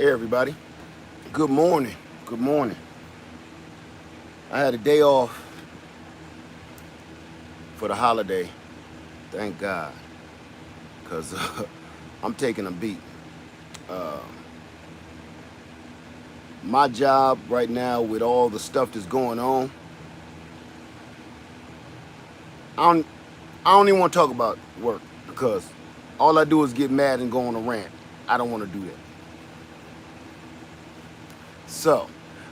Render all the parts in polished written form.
Hey everybody. Good morning. Good morning. I had a day off for the holiday. Thank God. Because I'm taking a beat. Uh, my job right now with all the stuff that's going on, I don't, I don't even want to talk about work because all I do is get mad and go on a rant. I don't want to do that. So,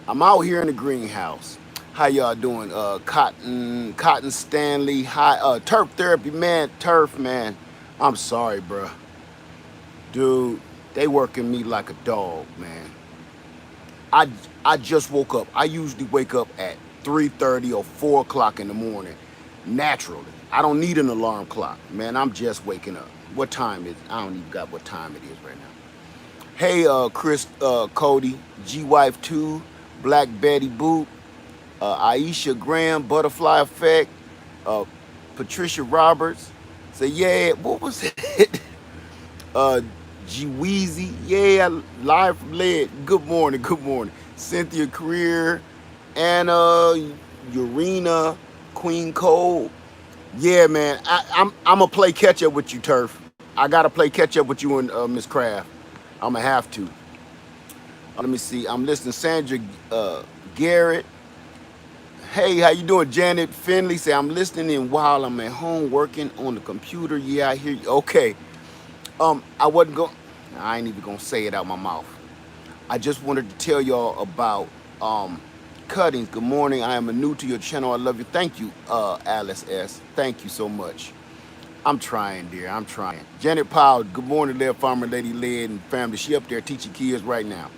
I'm out here in the greenhouse. How y'all doing? Cotton Stanley, hi, turf therapy, man, turf, man. I'm sorry, bruh. Dude, they working me like a dog, man. I I just woke up. I usually wake up at 3:30 or 4 o'clock in the morning, naturally. I don't need an alarm clock, man. I'm just waking up. What time is? I don't even got what time it is right now. Hey, Chris, Cody, G Wife 2, Black Betty Boot, Aisha Graham, Butterfly Effect, uh, Patricia Roberts. Say, yeah, what was it? uh, G Weezy, yeah, live from Lead. Good morning, good morning. Cynthia Career, Anna, Urena, Queen Cole. Yeah, man, I'm gonna play catch up with you, Turf. I gotta play catch up with you and Miss Craft. I'm gonna have to. Let me see. I'm listening. Sandra Garrett. Hey, how you doing, Janet Finley? Say I'm listening in while I'm at home working on the computer. Yeah, I hear you. Okay. I wasn't going. I ain't even gonna say it out my mouth. I just wanted to tell y'all about cuttings. Good morning. I am new to your channel. I love you. Thank you, Alice S. Thank you so much. I'm trying, dear. I'm trying. Janet Powell. Good morning, there, Farmer Lady Led and family. She up there teaching kids right now.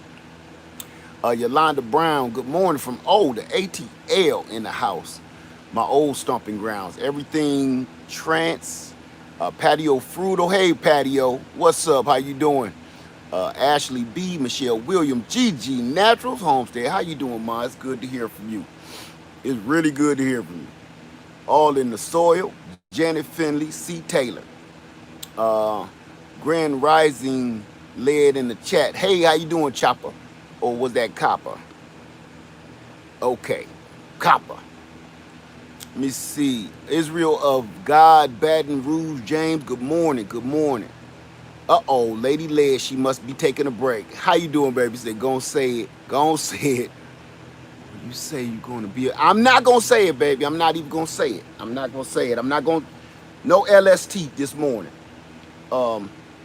Yolanda Brown, good morning from the ATL in the house. My old stomping grounds. Everything trance. Patio Frutal. Hey, Patio. What's up? How you doing? Ashley B, Michelle William, Gigi Naturals Homestead. How you doing, Ma? It's good to hear from you. It's really good to hear from you. All in the soil. Janet Finley, C. Taylor. Uh, Grand Rising led in the chat. Hey, how you doing, Chopper? Or was that Copper? Okay, Copper. Let me see. Israel of God, Baton Rouge, James. Good morning. Good morning. Uh-oh, Lady Led, she must be taking a break. How you doing, baby? Say, go and say it. Go and say it. You say you're going to be I'm not going to say it, baby. I'm not even going to say it. I'm not going to say it. I'm not going to... No LST this morning.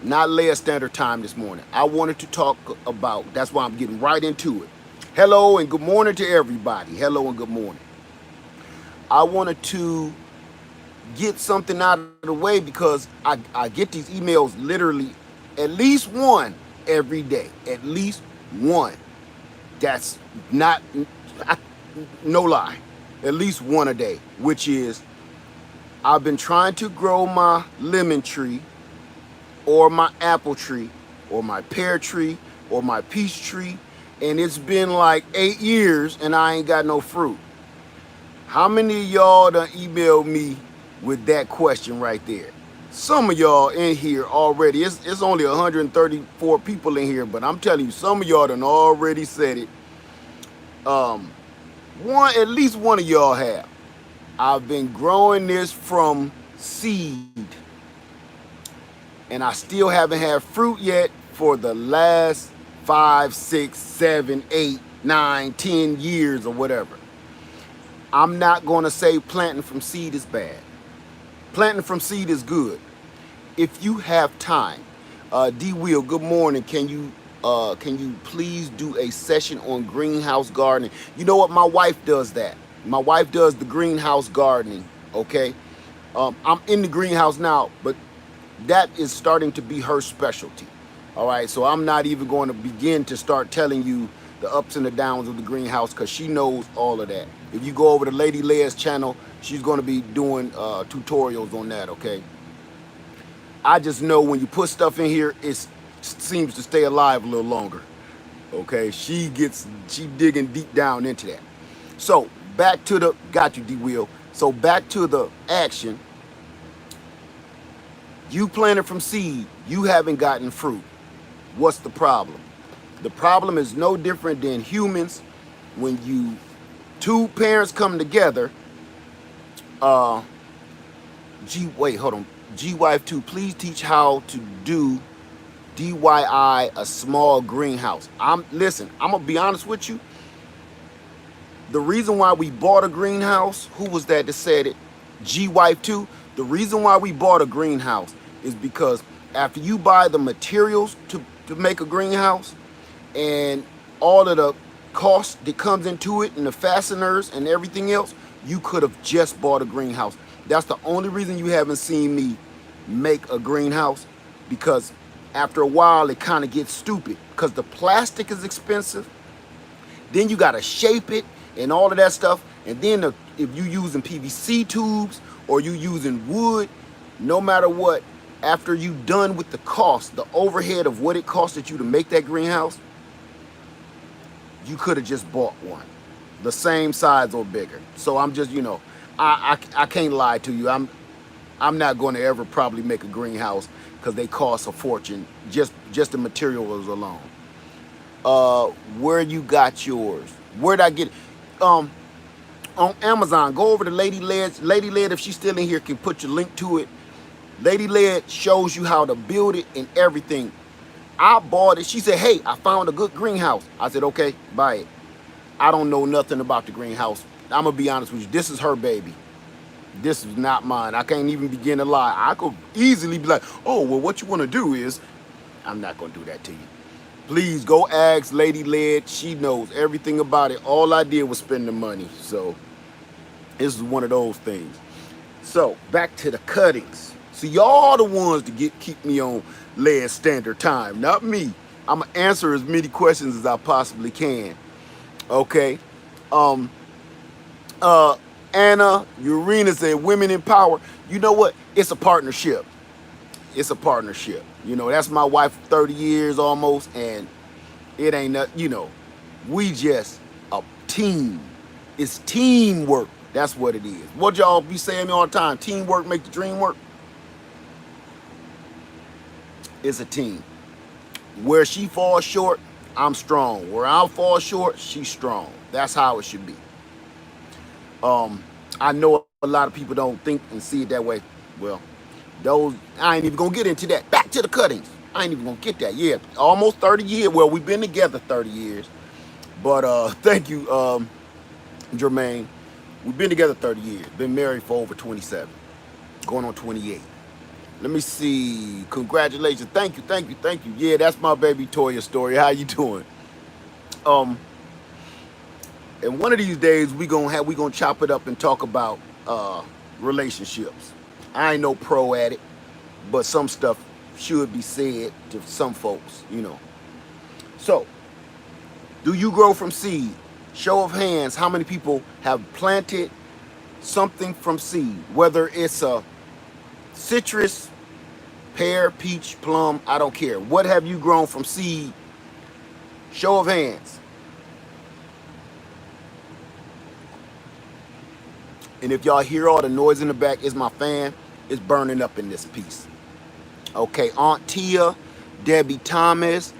Not Leia Standard Time this morning. I wanted to talk about... That's why I'm getting right into it. Hello and good morning to everybody. Hello and good morning. I wanted to get something out of the way because I get these emails literally at least one every day. At least one. That's not, I, no lie. At least one a day, which is I've been trying to grow my lemon tree or my apple tree or my pear tree or my peach tree, and it's been like 8 years and I ain't got no fruit. How many of y'all done emailed me with that question right there? Some of y'all in here already, it's only 134 people in here, but I'm telling you, some of y'all done already said it. At least one of y'all have. I've been growing this from seed, and I still haven't had fruit yet for the last 5, 6, 7, 8, 9, 10 years or whatever. I'm not gonna say planting from seed is bad. Planting from seed is good if you have time. D Will, good morning. Can you please do a session on greenhouse gardening? You know what? My wife does that. My wife does the greenhouse gardening. Okay, I'm in the greenhouse now, but that is starting to be her specialty. All right, so I'm not even going to begin to start telling you the ups and the downs of the greenhouse because she knows all of that. If you go over to Lady Leia's channel, she's going to be doing tutorials on that, okay? I just know when you put stuff in here, it seems to stay alive a little longer, okay? She digging deep down into that. So back to the, got you, D-Will. So back to the action. You planted from seed, you haven't gotten fruit. What's the problem? The problem is no different than humans. When you two parents come together, uh, wait, hold on. G wife two, please teach how to do DIY a small greenhouse. Listen, I'm gonna be honest with you. The reason why we bought a greenhouse, who was that said it? G wife two. The reason why we bought a greenhouse is because after you buy the materials to make a greenhouse and all of the cost that comes into it and the fasteners and everything else, you could have just bought a greenhouse. That's the only reason you haven't seen me make a greenhouse, because after a while it kind of gets stupid because the plastic is expensive. Then you got to shape it and all of that stuff. And then if you using PVC tubes or you using wood, no matter what, after you done with the cost, the overhead of what it costed you to make that greenhouse, you could have just bought one, the same size or bigger. So I'm just, I can't lie to you. I'm not going to ever probably make a greenhouse because they cost a fortune, just the materials alone. Where you got yours? Where'd I get it? On Amazon. Go over to Lady Led. Lady Led, if she's still in here, can put your link to it. Lady Led shows you how to build it and everything. I bought it. She said, hey, I found a good greenhouse. I said, okay, buy it. I don't know nothing about the greenhouse. I'm going to be honest with you. This is her baby. This is not mine. I can't even begin to lie. I could easily be like, oh, well, what you want to do is, I'm not going to do that to you. Please go ask Lady Led. She knows everything about it. All I did was spend the money. So this is one of those things. So back to the cuttings. So y'all the ones to keep me on Led Standard Time, not me. I'm gonna answer as many questions as I possibly can. Okay. Anna Urena said, women in power. You know what? It's a partnership. It's a partnership. That's my wife 30 years almost, and it ain't nothing, we just a team. It's teamwork. That's what it is. What y'all be saying me all the time? Teamwork make the dream work. It's a team. Where she falls short, I'm strong. Where I fall short, she's strong. That's how it should be. I know a lot of people don't think and see it that way. Well, I ain't even gonna get into that. Back to the cuttings. I ain't even gonna get that. Yeah, almost 30 years. Well, we've been together 30 years. But thank you, Jermaine. We've been together 30 years. Been married for over 27. Going on 28. Let me see. Congratulations. Thank you. Yeah, that's my baby Toya story. How you doing? And one of these days we gonna chop it up and talk about relationships. I ain't no pro at it, but some stuff should be said to some folks, So, do you grow from seed? Show of hands, how many people have planted something from seed? Whether it's a citrus, pear, peach, plum, I don't care. What have you grown from seed? Show of hands. And if y'all hear all the noise in the back, it's my fan. It's burning up in this piece. Okay, Aunt Tia, Debbie Thomas,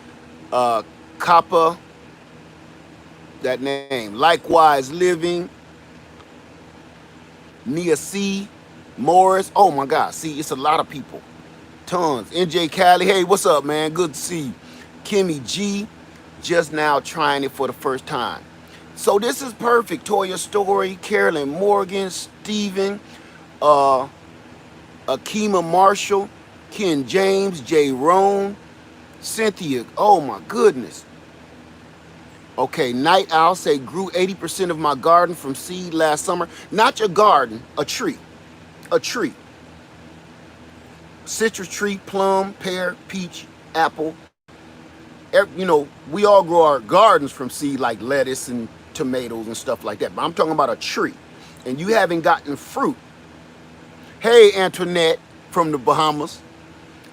Kappa, that name. Likewise Living, Nia C, Morris. Oh my God, see, it's a lot of people. Tons. NJ Cali, hey, what's up, man? Good to see you. Kimmy G, just now trying it for the first time. So this is perfect. Toya Story, Carolyn Morgan, Steven, Akima Marshall, Ken James, Jay Roan, Cynthia. Oh my goodness. Okay, Night Owl say grew 80% of my garden from seed last summer. Not your garden, a tree. A tree. Citrus tree, plum, pear, peach, apple. We all grow our gardens from seed like lettuce and tomatoes and stuff like that. But I'm talking about a tree. And you haven't gotten fruit. Hey, Antoinette from the Bahamas.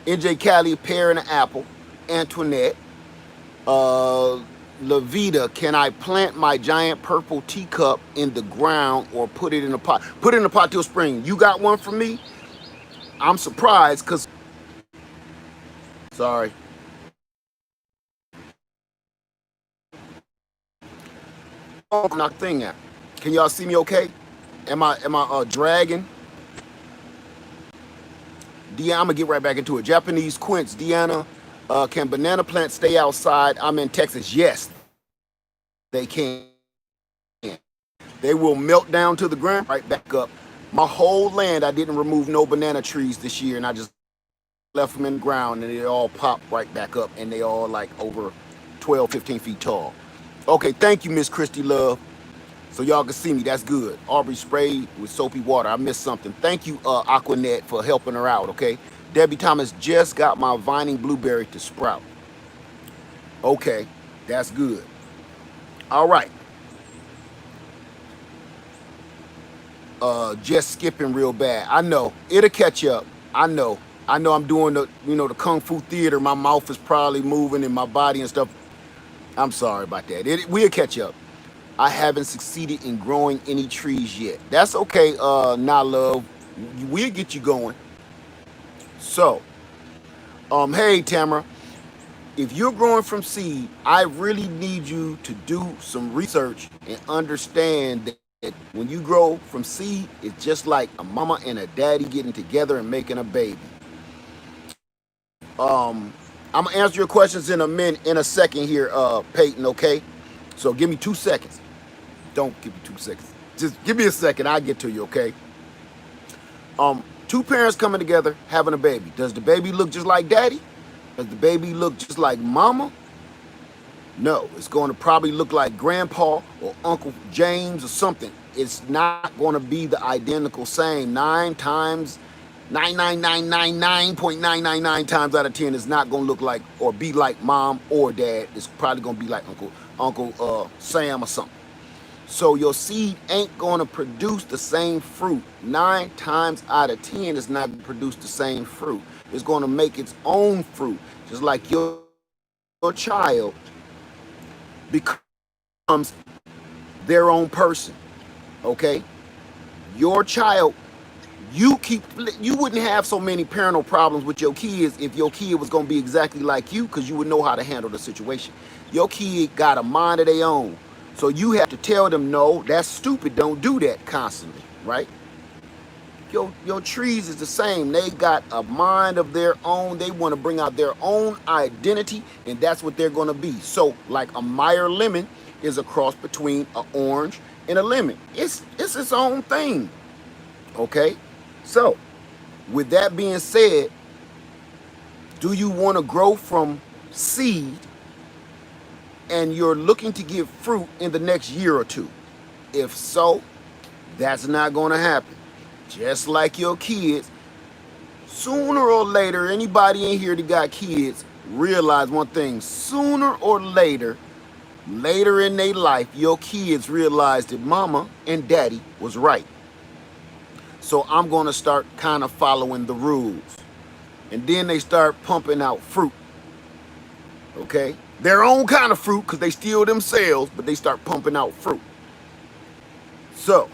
NJ Cali, pear and an apple. Antoinette. Levita, can I plant my giant purple teacup in the ground or put it in a pot? Put it in a pot till spring. You got one for me? I'm surprised because... Sorry. knock thing out. Can y'all see me okay? Am I dragging? Deanna, I'm gonna get right back into it. Japanese quince, Deanna. Can banana plants stay outside? I'm in Texas. Yes, they can. They will melt down to the ground, right back up. My whole land, I didn't remove no banana trees this year, and I just left them in the ground, and they all popped right back up, and they all like over 12, 15 feet tall. Okay, thank you, Miss Christy Love. So y'all can see me, that's good. Aubrey sprayed with soapy water. I missed something. Thank you, Aquanet, for helping her out, okay? Debbie Thomas just got my vining blueberry to sprout. Okay, that's good. All right. Just skipping real bad. I know, it'll catch up. I know I'm doing the Kung Fu theater. My mouth is probably moving and my body and stuff. I'm sorry about that. We'll catch up. I haven't succeeded in growing any trees yet. That's okay, love. We'll get you going. So, hey Tamara, if you're growing from seed, I really need you to do some research and understand that when you grow from seed, it's just like a mama and a daddy getting together and making a baby. I'm gonna answer your questions in a second here, Peyton. Okay, so give me 2 seconds. Don't give me 2 seconds. Just give me a second. I'll get to you. Okay. Two parents coming together having a baby. Does the baby look just like daddy? Does the baby look just like mama? No, it's going to probably look like grandpa or Uncle James or something. It's not going to be the identical same. 9,999.999 times out of 10 is not going to look like or be like mom or dad. It's probably going to be like Uncle Sam or something. So your seed ain't going to produce the same fruit. 9 times out of 10 it's not going to produce the same fruit. It's going to make its own fruit. Just like your child becomes their own person. Okay? Your child, you wouldn't have so many parental problems with your kids if your kid was going to be exactly like you, because you would know how to handle the situation. Your kid got a mind of their own. So you have to tell them, no, that's stupid. Don't do that constantly, right? Your trees is the same. They got a mind of their own. They want to bring out their own identity, and that's what they're going to be. So like a Meyer lemon is a cross between an orange and a lemon. It's its own thing, okay? So with that being said, do you want to grow from seed and you're looking to give fruit in the next year or two? If so, that's not going to happen. Just like your kids, sooner or later, anybody in here that got kids, realize one thing. Sooner or later in their life, your kids realize that mama and daddy was right. So I'm going to start kind of following the rules. And then they start pumping out fruit. Okay? Their own kind of fruit, because they steal themselves, but they start pumping out fruit. So,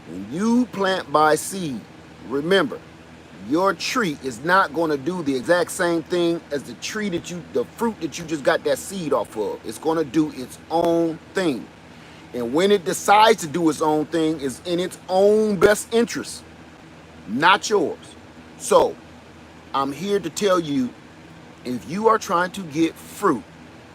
when you plant by seed, remember, your tree is not going to do the exact same thing as the fruit that you just got that seed off of. It's going to do its own thing. And when it decides to do its own thing, it's in its own best interest, not yours. So, I'm here to tell you, if you are trying to get fruit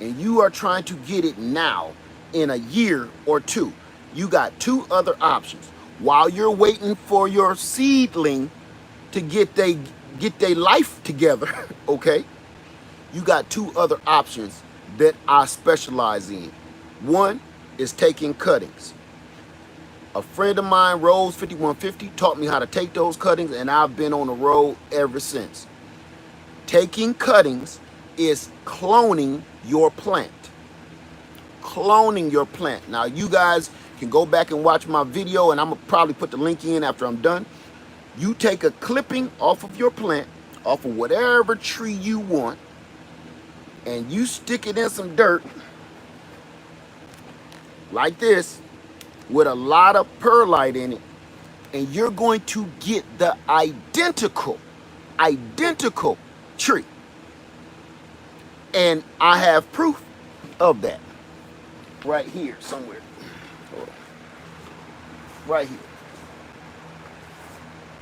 and you are trying to get it now in a year or two, you got 2 other options. While you're waiting for your seedling to get their life together, okay, you got 2 other options that I specialize in. One is taking cuttings. A friend of mine, Rose 5150, taught me how to take those cuttings, and I've been on the road ever since. Taking cuttings is cloning your plant. Cloning your plant. Now, you guys can go back and watch my video, and I'm going to probably put the link in after I'm done. You take a clipping off of your plant, off of whatever tree you want, and you stick it in some dirt like this with a lot of perlite in it, and you're going to get the identical tree. And I have proof of that right here somewhere. Right here.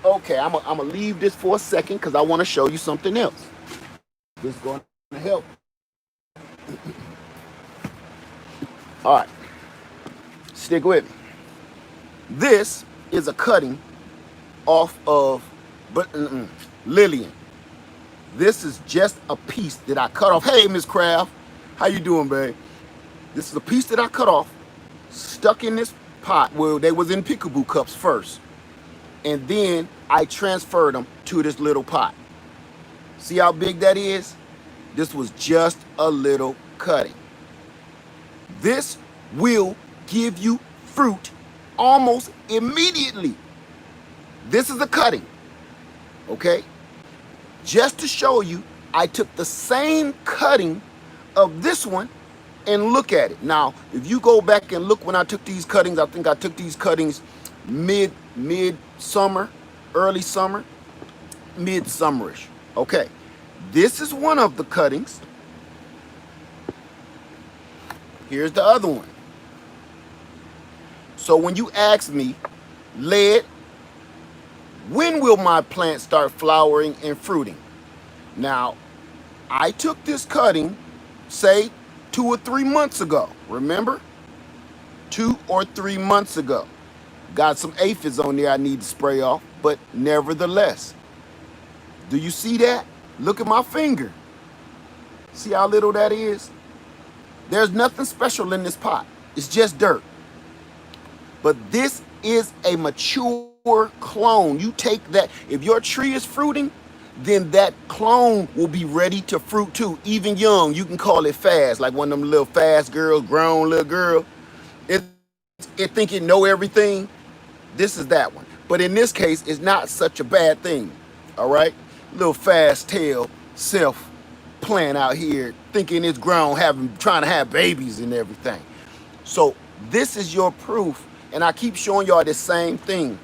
Okay, I'm gonna leave this for a second because I want to show you something else. This is going to help. All right, stick with me. This is a cutting off of Lillian. This is just a piece that I cut off. Hey, Miss Craft, how you doing, babe? This is a piece that I cut off, stuck in this pot where they was in peekaboo cups first, and then I transferred them to this little pot. See how big that is? This was just a little cutting. This will give you fruit almost immediately. This is a cutting, okay? Just to show you, I took the same cutting of this one and look at it. Now, if you go back and look when I took these cuttings, I think I took these cuttings mid-summer, early summer, mid-summerish. Okay, this is one of the cuttings. Here's the other one. So when you ask me, Led, when will my plant start flowering and fruiting? Now, I took this cutting, say, 2 or 3 months ago. Remember? 2 or 3 months ago. Got some aphids on there I need to spray off, but nevertheless. Do you see that? Look at my finger. See how little that is? There's nothing special in this pot. It's just dirt. But this is a mature clone. You take that, if your tree is fruiting, then that clone will be ready to fruit too. Even young, you can call it fast, like one of them little fast girls, grown little girl. It think it know everything. This is that one. But in this case, it's not such a bad thing. All right? Little fast tail self plant out here thinking it's grown, trying to have babies and everything. So this is your proof, and I keep showing y'all this same thing,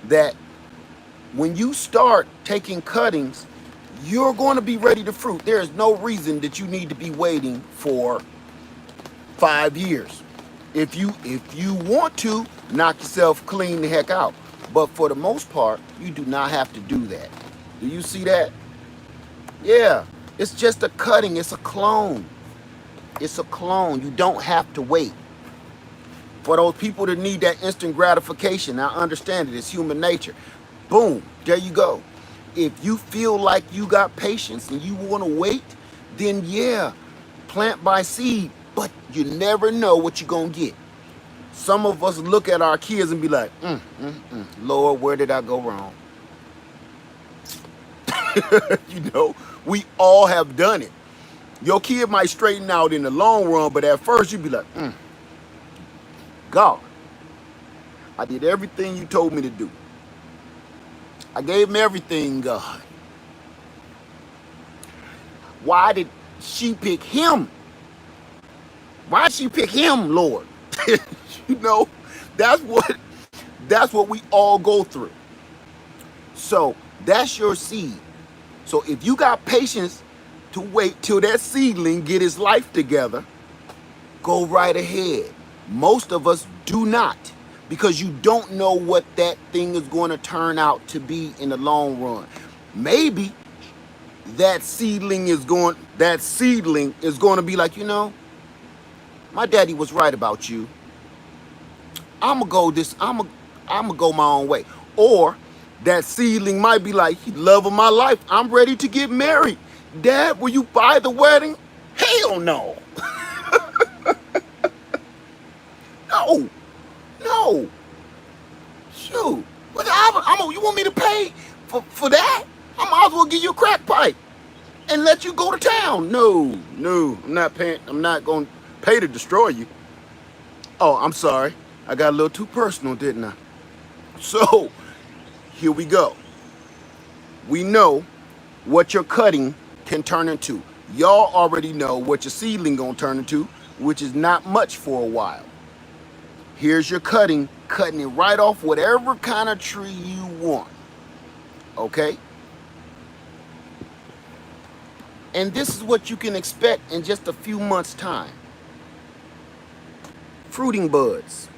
that when you start taking cuttings, you're going to be ready to fruit. There is no reason that you need to be waiting for 5 years. If you want to, knock yourself clean the heck out. But for the most part, you do not have to do that. Do you see that? Yeah, it's just a cutting. It's a clone. It's a clone. You don't have to wait. For those people that need that instant gratification, I understand it. It's human nature. Boom, there you go. If you feel like you got patience and you want to wait, then yeah, plant by seed, but you never know what you're going to get. Some of us look at our kids and be like, Lord, where did I go wrong? You know, we all have done it. Your kid might straighten out in the long run, but at first you'd be like, God, I did everything you told me to do. I gave him everything, God. Why did she pick him? Why did she pick him, Lord? You know, that's what we all go through. So that's your seed. So if you got patience to wait till that seedling get his life together, go right ahead. Most of us do not, because you don't know what that thing is going to turn out to be in the long run. Maybe that seedling is going to be like, you know, my daddy was right about you. I'm gonna go my own way. Or that seedling might be like, love of my life, I'm ready to get married. Dad, will you buy the wedding? Hell no. No. Shoot. You want me to pay for that? I might as well give you a crack pipe and let you go to town. No, I'm not paying. I'm not going to pay to destroy you. Oh, I'm sorry. I got a little too personal, didn't I? So, here we go. We know what your cutting can turn into. Y'all already know what your seedling gonna turn into, which is not much for a while. Here's your cutting it right off whatever kind of tree you want. Okay? And this is what you can expect in just a few months' time. fruiting buds,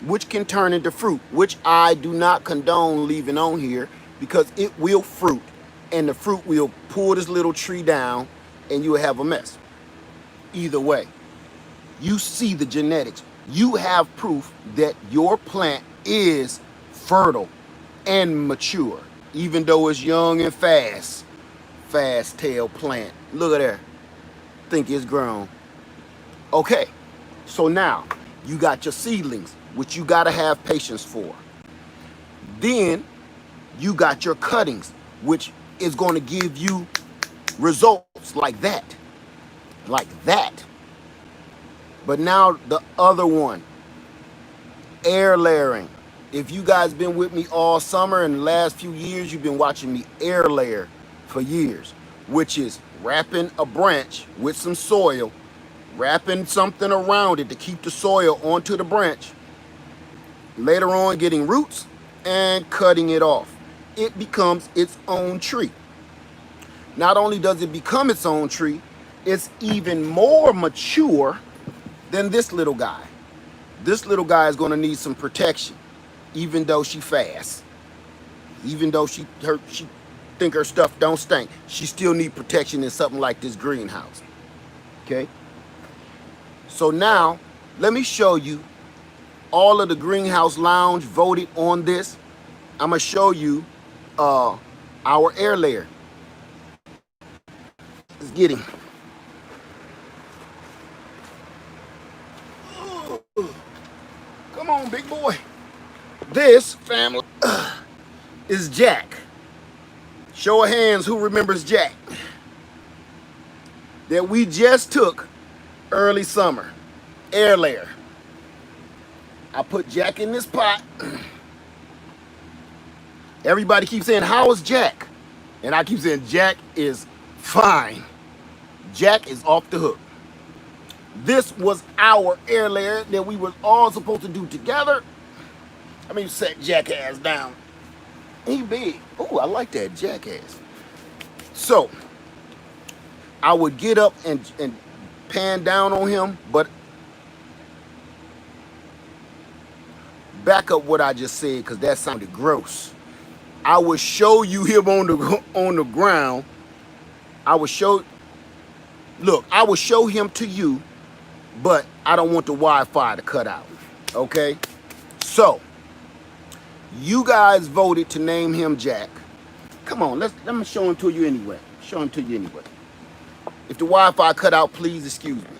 which can turn into fruit, which I do not condone leaving on here because it will fruit, and the fruit will pull this little tree down and you will have a mess. Either way, you see the genetics. You have proof that your plant is fertile and mature, even though it's young and fast tail plant. Look at that. Think it's grown. Okay, so now you got your seedlings, which you got to have patience for. Then you got your cuttings, which is going to give you results like that. Like that. But now the other one, air layering. If you guys been with me all summer and the last few years, you've been watching me air layer for years, which is wrapping a branch with some soil, wrapping something around it to keep the soil onto the branch, later on getting roots and cutting it off. It becomes its own tree. Not only does it become its own tree, it's even more mature than this little guy. This little guy is going to need some protection, even though she fast. Even though she think her stuff don't stink, she still need protection in something like this greenhouse. Okay? So now, let me show you. All of the Greenhouse Lounge voted on this. I'm going to show you our air layer. Let's get him. Come on, big boy. This family is Jack. Show of hands, who remembers Jack? That we just took early summer. Air layer. I put Jack in this pot. Everybody keeps saying, how is Jack? And I keep saying, Jack is fine. Jack is off the hook. This was our air layer that we were all supposed to do together. I mean, set Jackass down. He big. Oh, I like that Jackass. So, I would get up and pan down on him, but back up what I just said, because that sounded gross. I would show you him on the ground. I would show him to you, but I don't want the Wi-Fi to cut out. Okay? So, you guys voted to name him Jack. Come on, let me show him to you anyway. Show him to you anyway. If the Wi-Fi cut out, please excuse me.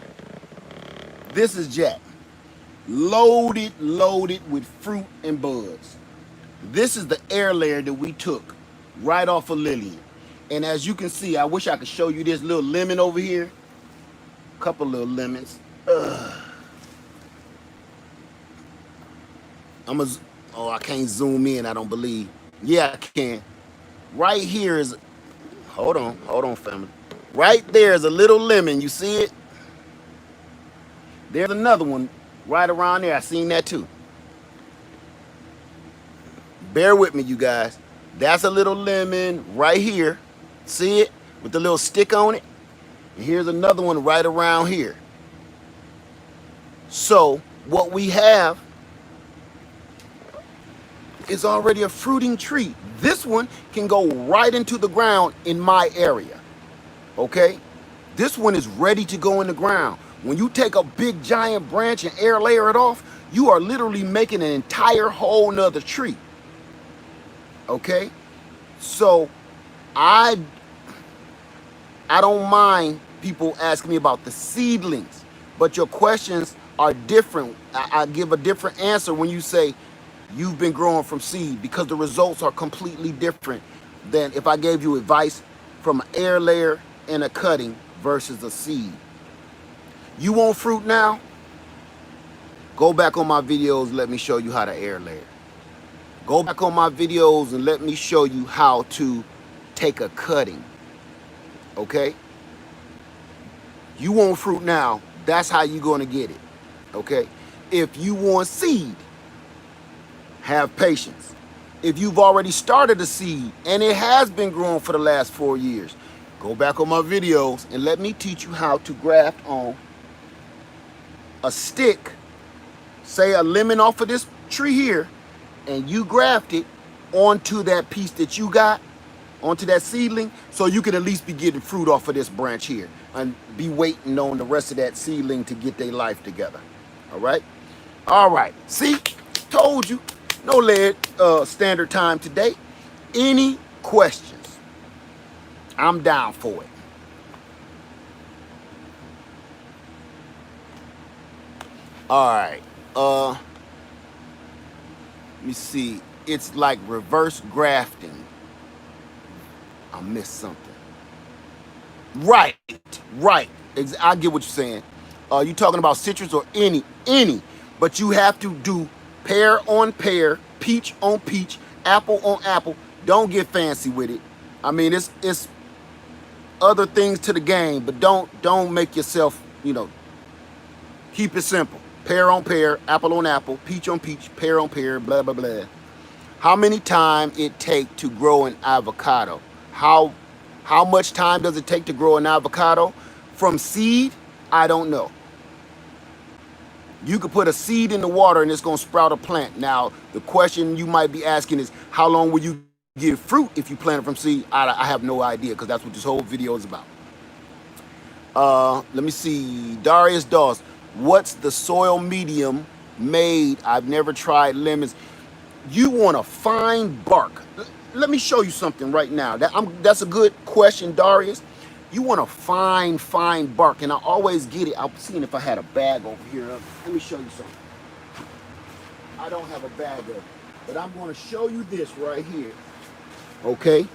This is Jack. Loaded with fruit and buds. This is the air layer that we took right off of Lillian. And as you can see, I wish I could show you this little lemon over here. Couple little lemons. I can't zoom in, I don't believe. Yeah, I can. Right here is, hold on, family. Right there is a little lemon, you see it? There's another one right around there, I seen that too. Bear with me, you guys. That's a little lemon right here. See it? With the little stick on it. And here's another one right around here. So, what we have is already a fruiting tree. This one can go right into the ground in my area. Okay? This one is ready to go in the ground. When you take a big giant branch and air layer it off, you are literally making an entire whole nother tree. Okay? So, I don't mind people asking me about the seedlings, but your questions are different. I give a different answer when you say you've been growing from seed, because the results are completely different than if I gave you advice from an air layer and a cutting versus a seed. You want fruit now? Go back on my videos, let me show you how to air layer. Go back on my videos and let me show you how to take a cutting. Okay? You want fruit now, that's how you're going to get it. Okay? If you want seed, have patience. If you've already started a seed and it has been growing for the last 4 years, go back on my videos and let me teach you how to graft on a stick say a lemon off of this tree here, and you graft it onto that piece that you got, onto that seedling, so you can at least be getting fruit off of this branch here and be waiting on the rest of that seedling to get their life together. All right? All right. See? Told you. No lead standard time today. Any questions? I'm down for it. All right. Let me see. It's like reverse grafting. I missed something. Right, right. I get what you're saying. You talking about citrus or any, but you have to do pear on pear, peach on peach, apple on apple. Don't get fancy with it. I mean, it's other things to the game, but don't make yourself, keep it simple. Pear on pear, apple on apple, peach on peach, pear on pear, blah blah blah. How many time it take to grow an avocado? How much time does it take to grow an avocado? From seed, I don't know. You could put a seed in the water and it's gonna sprout a plant. Now, the question you might be asking is, how long will you get fruit if you plant it from seed? I have no idea, because that's what this whole video is about. Let me see. Darius Dawes, what's the soil medium made? I've never tried lemons. You want a fine bark. Let me show you something right now. That's a good question, Darius. You want a fine bark, and I always get it. I'm seeing if I had a bag over here. Let me show you something. I don't have a bag of it, but I'm going to show you this right here. Okay?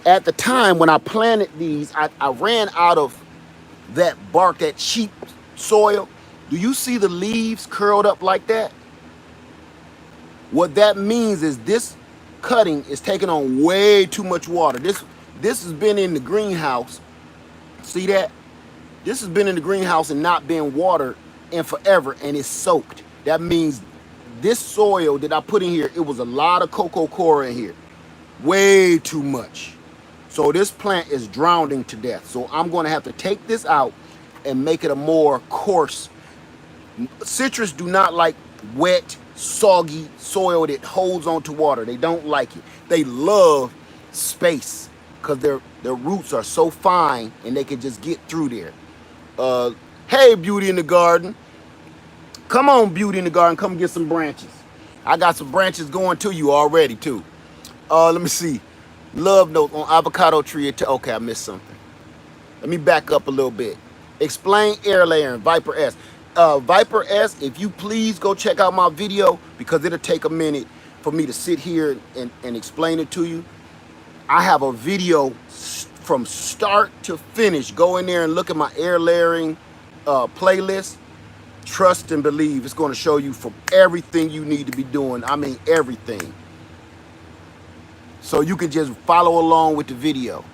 At the time when I planted these, I ran out of that bark, that cheap soil. Do you see the leaves curled up like that? What that means is this cutting is taking on way too much water. This has been in the greenhouse. See that? This has been in the greenhouse and not been watered in forever, and it's soaked. That means this soil that I put in here, it was a lot of cocoa coir in here. Way too much. So this plant is drowning to death. So I'm going to have to take this out and make it a more coarse. Citrus do not like wet, soggy soil that holds on to water. They don't like it. They love space because their roots are so fine and they can just get through there. Hey, Beauty in the Garden. Come on, Beauty in the Garden. Come get some branches. I got some branches going to you already, too. Let me see. Love note on avocado tree. Okay, I missed something. Let me back up a little bit. Explain air layer and Viper S. Viper S, if you please go check out my video, because it'll take a minute for me to sit here and explain it to you. I have a video from start to finish. Go in there and look at my air layering playlist. Trust and believe, it's going to show you from everything you need to be doing. I mean, everything. So you can just follow along with the video.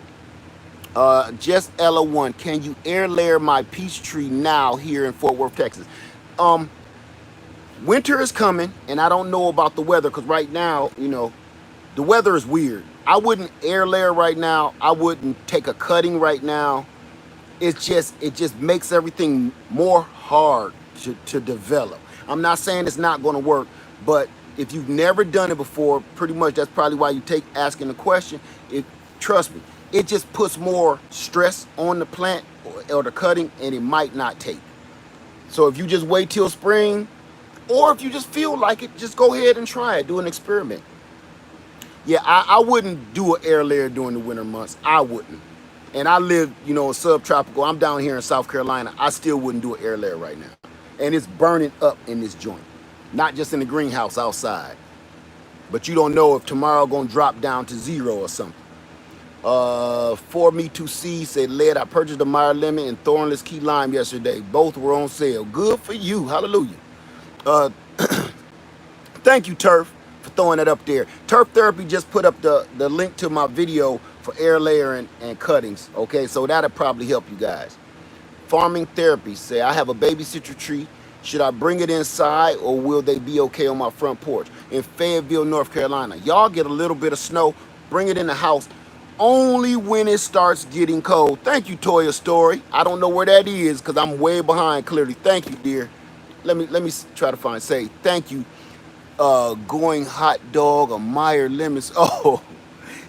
Just Ella1, can you air layer my peach tree now here in Fort Worth, Texas? Winter is coming, and I don't know about the weather, because right now, the weather is weird. I wouldn't air layer right now. I wouldn't take a cutting right now. It just makes everything more hard to develop. I'm not saying it's not going to work, but if you've never done it before, pretty much that's probably why you take asking the question. Trust me, it just puts more stress on the plant or the cutting, and it might not take. So if you just wait till spring, or if you just feel like it, just go ahead and try it. Do an experiment. Yeah, I wouldn't do an air layer during the winter months. I wouldn't. And I live, subtropical. I'm down here in South Carolina. I still wouldn't do an air layer right now. And it's burning up in this joint. Not just in the greenhouse, outside. But you don't know if tomorrow gonna drop down to 0 or something. For me to see said, Led, I purchased a Meyer lemon and thornless key lime yesterday. Both were on sale. Good for you. Hallelujah. Thank you, Turf, for throwing that up there. Turf Therapy just put up the link to my video for air layering and cuttings. Okay, so that'll probably help you guys. Farming Therapy say, I have a baby citrus tree. Should I bring it inside, or will they be okay on my front porch? In Fayetteville, North Carolina, y'all get a little bit of snow, bring it in the house only when it starts getting cold. Thank you, Toya Story. I don't know where that is because I'm way behind, clearly. Thank you, dear. let me try to find. Say thank you. Going hot dog or Meyer lemons. Oh,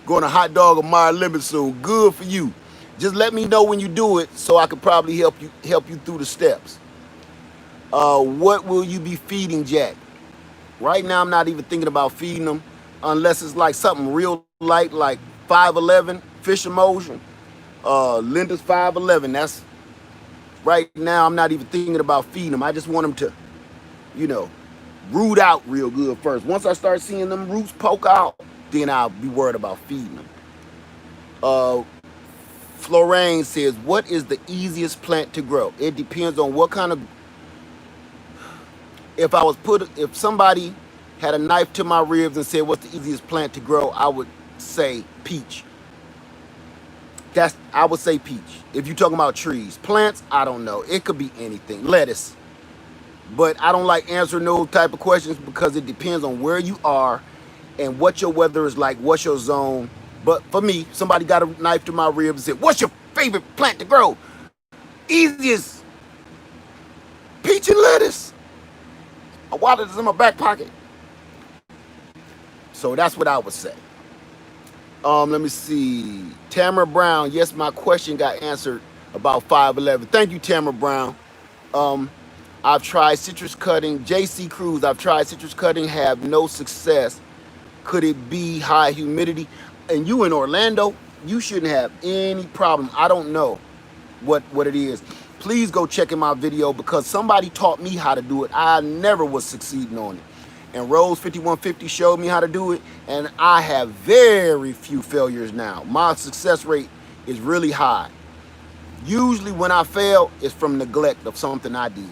going to hot dog or Meyer lemon soon. Good for you. Just let me know when you do it so I could probably help you through the steps. What will you be feeding Jack? Right now, I'm not even thinking about feeding them unless it's like something real light, like 511 fish emulsion. Linda's 511. That's right now. I'm not even thinking about feeding them. I just want them to, you know, root out real good first. Once I start seeing them roots poke out, then I'll be worried about feeding them. Uh, Florane says, what is the easiest plant to grow? It depends on what kind of. If somebody had a knife to my ribs and said, what's the easiest plant to grow? I would say peach. I would say peach. If you're talking about trees, plants, I don't know. It could be anything. Lettuce. But I don't like answering those type of questions because it depends on where you are and what your weather is like, what's your zone. But for me, somebody got a knife to my ribs and said, what's your favorite plant to grow? Easiest, peach and lettuce. A wallet is in my back pocket. So that's what I would say. Let me see. Tamara Brown, yes, my question got answered about 511. Thank you, Tamara Brown. I've tried citrus cutting. JC Cruz, I've tried citrus cutting, have no success. Could it be high humidity? And you in Orlando, you shouldn't have any problem. I don't know what it is. Please go check in my video because somebody taught me how to do it. I never was succeeding on it. And Rose 5150 showed me how to do it, and I have very few failures now. My success rate is really high. Usually when I fail, it's from neglect of something I did.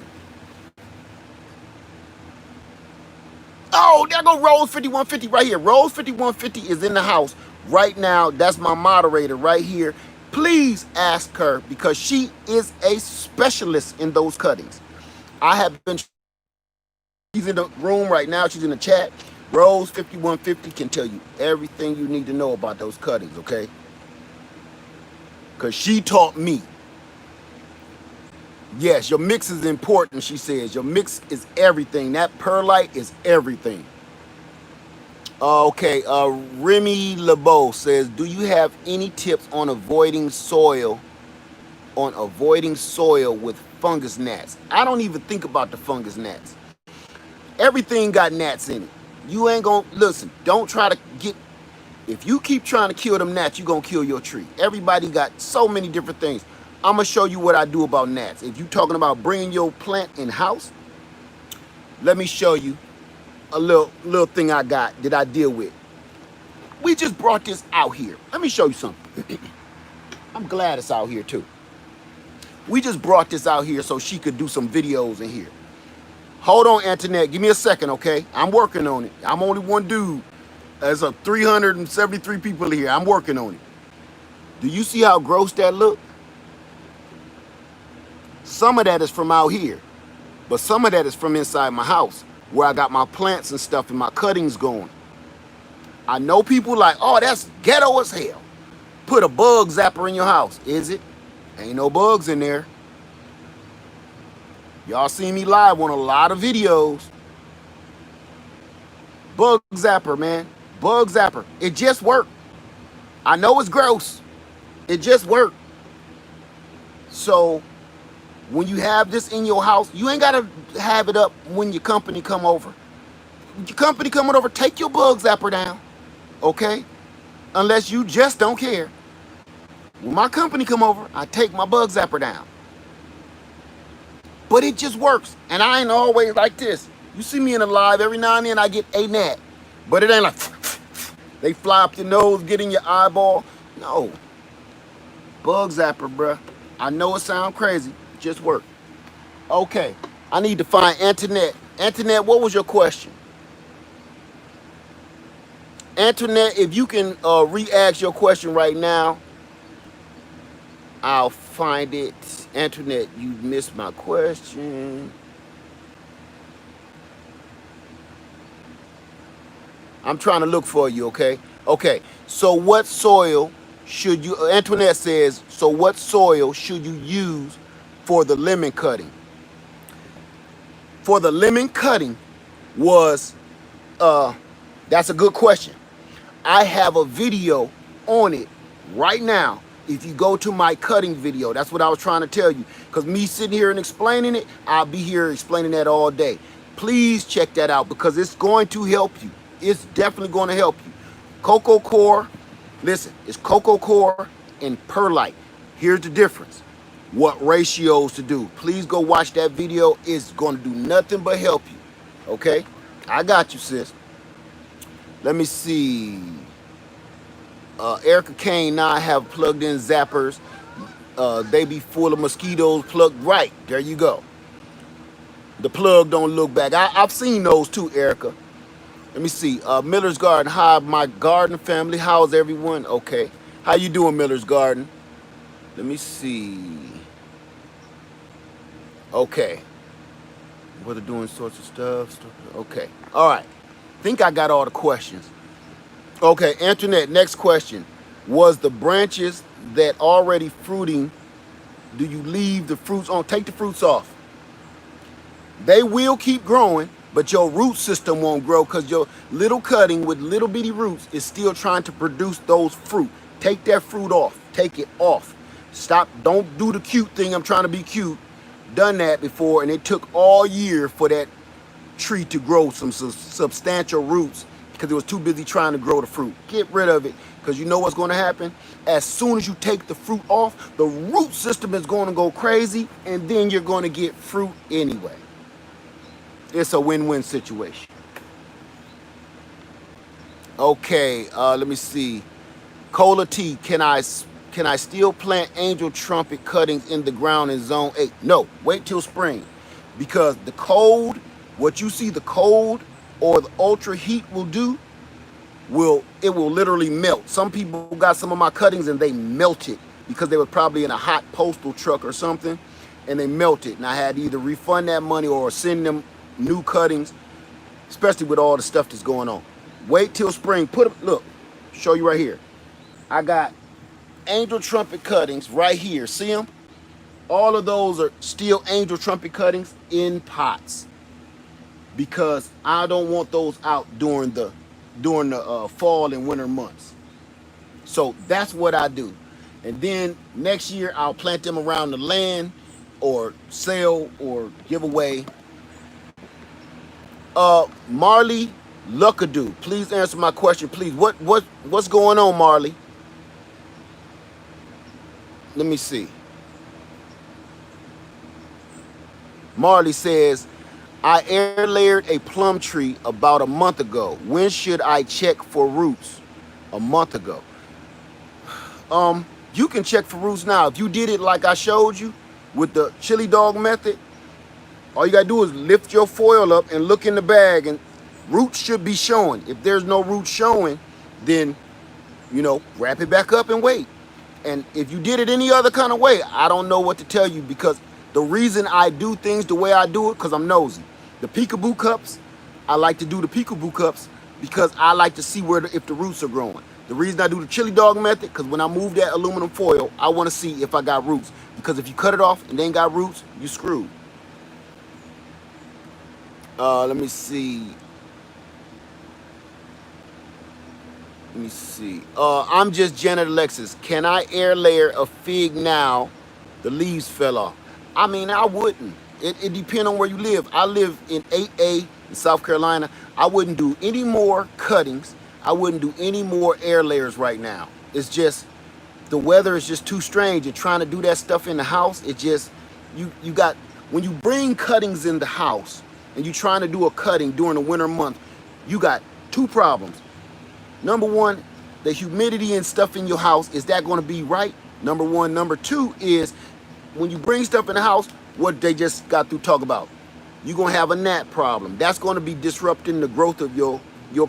Oh, there go Rose 5150 right here. Rose 5150 is in the house right now. That's my moderator right here. Please ask her because she is a specialist in those cuttings. I have been. She's in the room right now. She's in the chat. Rose 5150 can tell you everything you need to know about those cuttings, okay? Because she taught me. Yes, your mix is important, she says. Your mix is everything. That perlite is everything. Okay, Remy LeBeau says, do you have any tips on avoiding soil with fungus gnats? I don't even think about the fungus gnats. Everything got gnats in it. You ain't gonna, listen, don't try to get, if you keep trying to kill them gnats, you're gonna kill your tree. Everybody got so many different things. I'm gonna show you what I do about gnats. If you're talking about bringing your plant in house, let me show you a little thing I got that I deal with. We just brought this out here. Let me show you something. I'm glad it's out here too. We just brought this out here so she could do some videos in here. Hold on, Antoinette. Give me a second, okay? I'm working on it. I'm only one dude. There's 373 people here. I'm working on it. Do you see how gross that look? Some of that is from out here, but some of that is from inside my house where I got my plants and stuff and my cuttings going. I know people like, oh, that's ghetto as hell. Put a bug zapper in your house. Is it? Ain't no bugs in there. Y'all seen me live on a lot of videos. Bug zapper, man. Bug zapper. It just worked. I know it's gross. It just worked. So when you have this in your house, you ain't got to have it up when your company come over. Your company coming over, take your bug zapper down. Okay? Unless you just don't care. When my company come over, I take my bug zapper down. But it just works. And I ain't always like this. You see me in a live, every now and then I get a gnat. But it ain't like, they fly up your nose, get in your eyeball. No. Bug zapper, bruh. I know it sounds crazy. It just work. Okay. I need to find Antoinette. Antoinette, what was your question? Antoinette, if you can re-ask your question right now, I'll find it. Antoinette, you missed my question. I'm trying to look for you, okay? Okay, so what soil should you, Antoinette says, so what soil should you use for the lemon cutting? for the lemon cutting was, that's a good question. I have a video on it right now. If you go to my cutting video, that's what I was trying to tell you. Because me sitting here and explaining it, I'll be here explaining that all day. Please check that out because it's going to help you. It's definitely going to help you. Cocoa Core, listen, it's Cocoa Core and Perlite. Here's the difference. What ratios to do. Please go watch that video. It's going to do nothing but help you. Okay? I got you, sis. Let me see. Erica Kane, now I have plugged in zappers. They be full of mosquitoes plugged. Right, there you go. The plug don't look back. I've seen those too, Erica. Let me see. Miller's Garden. Hi, my garden family. How's everyone? Okay. How you doing, Miller's Garden? Let me see. Okay. What are doing sorts of stuff. Okay. All right. Think I got all the questions. Okay, Internet, next question. Was the branches that already fruiting, do you leave the fruits on? Take the fruits off. They will keep growing, but your root system won't grow because your little cutting with little bitty roots is still trying to produce those fruit. Take that fruit off. Take it off. Stop. Don't do the cute thing. I'm trying to be cute. Done that before, and it took all year for that tree to grow some substantial roots because it was too busy trying to grow the fruit. Get rid of it because you know what's going to happen? As soon as you take the fruit off, the root system is going to go crazy, and then you're going to get fruit anyway. It's a win-win situation. Okay, let me see. Cola T, can I still plant angel trumpet cuttings in the ground in zone 8? No, wait till spring. Because the cold, what you see the cold or the ultra heat will do, it will literally melt. Some people got some of my cuttings and they melted because they were probably in a hot postal truck or something, and they melted. And I had to either refund that money or send them new cuttings, especially with all the stuff that's going on. Wait till spring. Look, show you right here. I got angel trumpet cuttings right here. See them? All of those are still angel trumpet cuttings in pots because I don't want those out during the fall and winter months. So that's what I do. And then next year I'll plant them around the land or sell or give away. Marley Luckadoo, please answer my question, please. What's going on, Marley? Let me see. Marley says, I air layered a plum tree about a month ago. When should I check for roots? A month ago. You can check for roots now. If you did it like I showed you with the chili dog method, all you gotta do is lift your foil up and look in the bag, and roots should be showing. If there's no roots showing, then, wrap it back up and wait. And if you did it any other kind of way, I don't know what to tell you, because the reason I do things the way I do it, because I'm nosy. The peekaboo cups, I like to do the peekaboo cups because I like to see if the roots are growing. The reason I do the chili dog method, because when I move that aluminum foil, I want to see if I got roots. Because if you cut it off and they ain't got roots, you screwed. Let me see. I'm just Janet Alexis. Can I air layer a fig now? The leaves fell off. I mean, I wouldn't. It depends on where you live. I live in 8A in South Carolina. I wouldn't do any more cuttings. I wouldn't do any more air layers right now. It's just, the weather is just too strange. And trying to do that stuff in the house, it just, you got, when you bring cuttings in the house and you're trying to do a cutting during the winter month, you got two problems. Number one, the humidity and stuff in your house, is that going to be right? Number one. Number two is, when you bring stuff in the house, what they just got through talk about, you're going to have a gnat problem. That's going to be disrupting the growth of your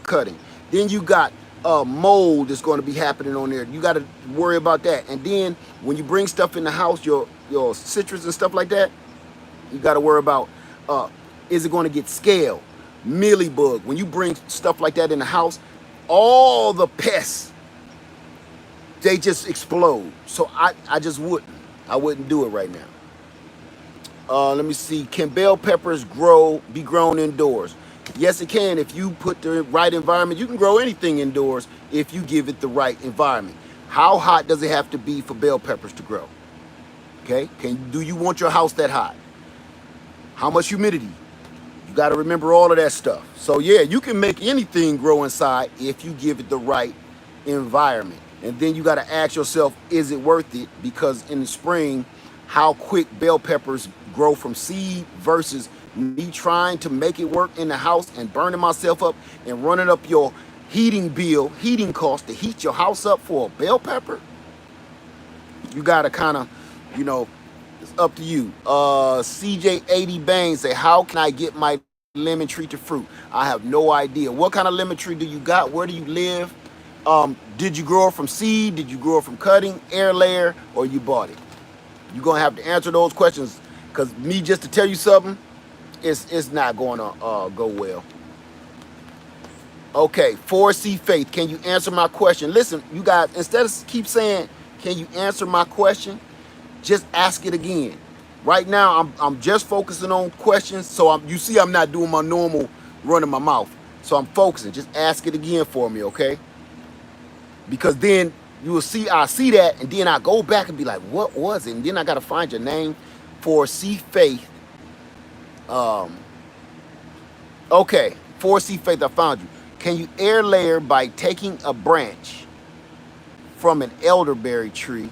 cutting. Then you got mold that's going to be happening on there. You got to worry about that. And then when you bring stuff in the house, your citrus and stuff like that, you got to worry about, is it going to get scale, mealybug? When you bring stuff like that in the house, all the pests, they just explode. So I just wouldn't. I wouldn't do it right now. Let me see. Can bell peppers be grown indoors? Yes, it can. If you put the right environment, you can grow anything indoors if you give it the right environment. How hot does it have to be for bell peppers to grow? Okay. Do you want your house that hot? How much humidity? You got to remember all of that stuff. So yeah, you can make anything grow inside if you give it the right environment. And then you got to ask yourself, is it worth it? Because in the spring, how quick bell peppers grow from seed versus me trying to make it work in the house and burning myself up and running up your heating cost to heat your house up for a bell pepper. You got to kind of, you know, it's up to you. CJ80 Bang say, how can I get my lemon tree to fruit? I have no idea. What kind of lemon tree do you got? Where do you live? Did you grow it from seed? Did you grow it from cutting, air layer, or you bought it? You're going to have to answer those questions, because me just to tell you something, it's not going to go well. Okay, 4C Faith, can you answer my question? Listen, you guys, instead of keep saying, can you answer my question? Just ask it again. Right now, I'm just focusing on questions, so you see I'm not doing my normal running my mouth. So I'm focusing. Just ask it again for me, okay? Because then you will see, I see that, and then I go back and be like, what was it? And then I got to find your name. 4C Faith. Okay, 4C Faith, I found you. Can you air layer by taking a branch from an elderberry tree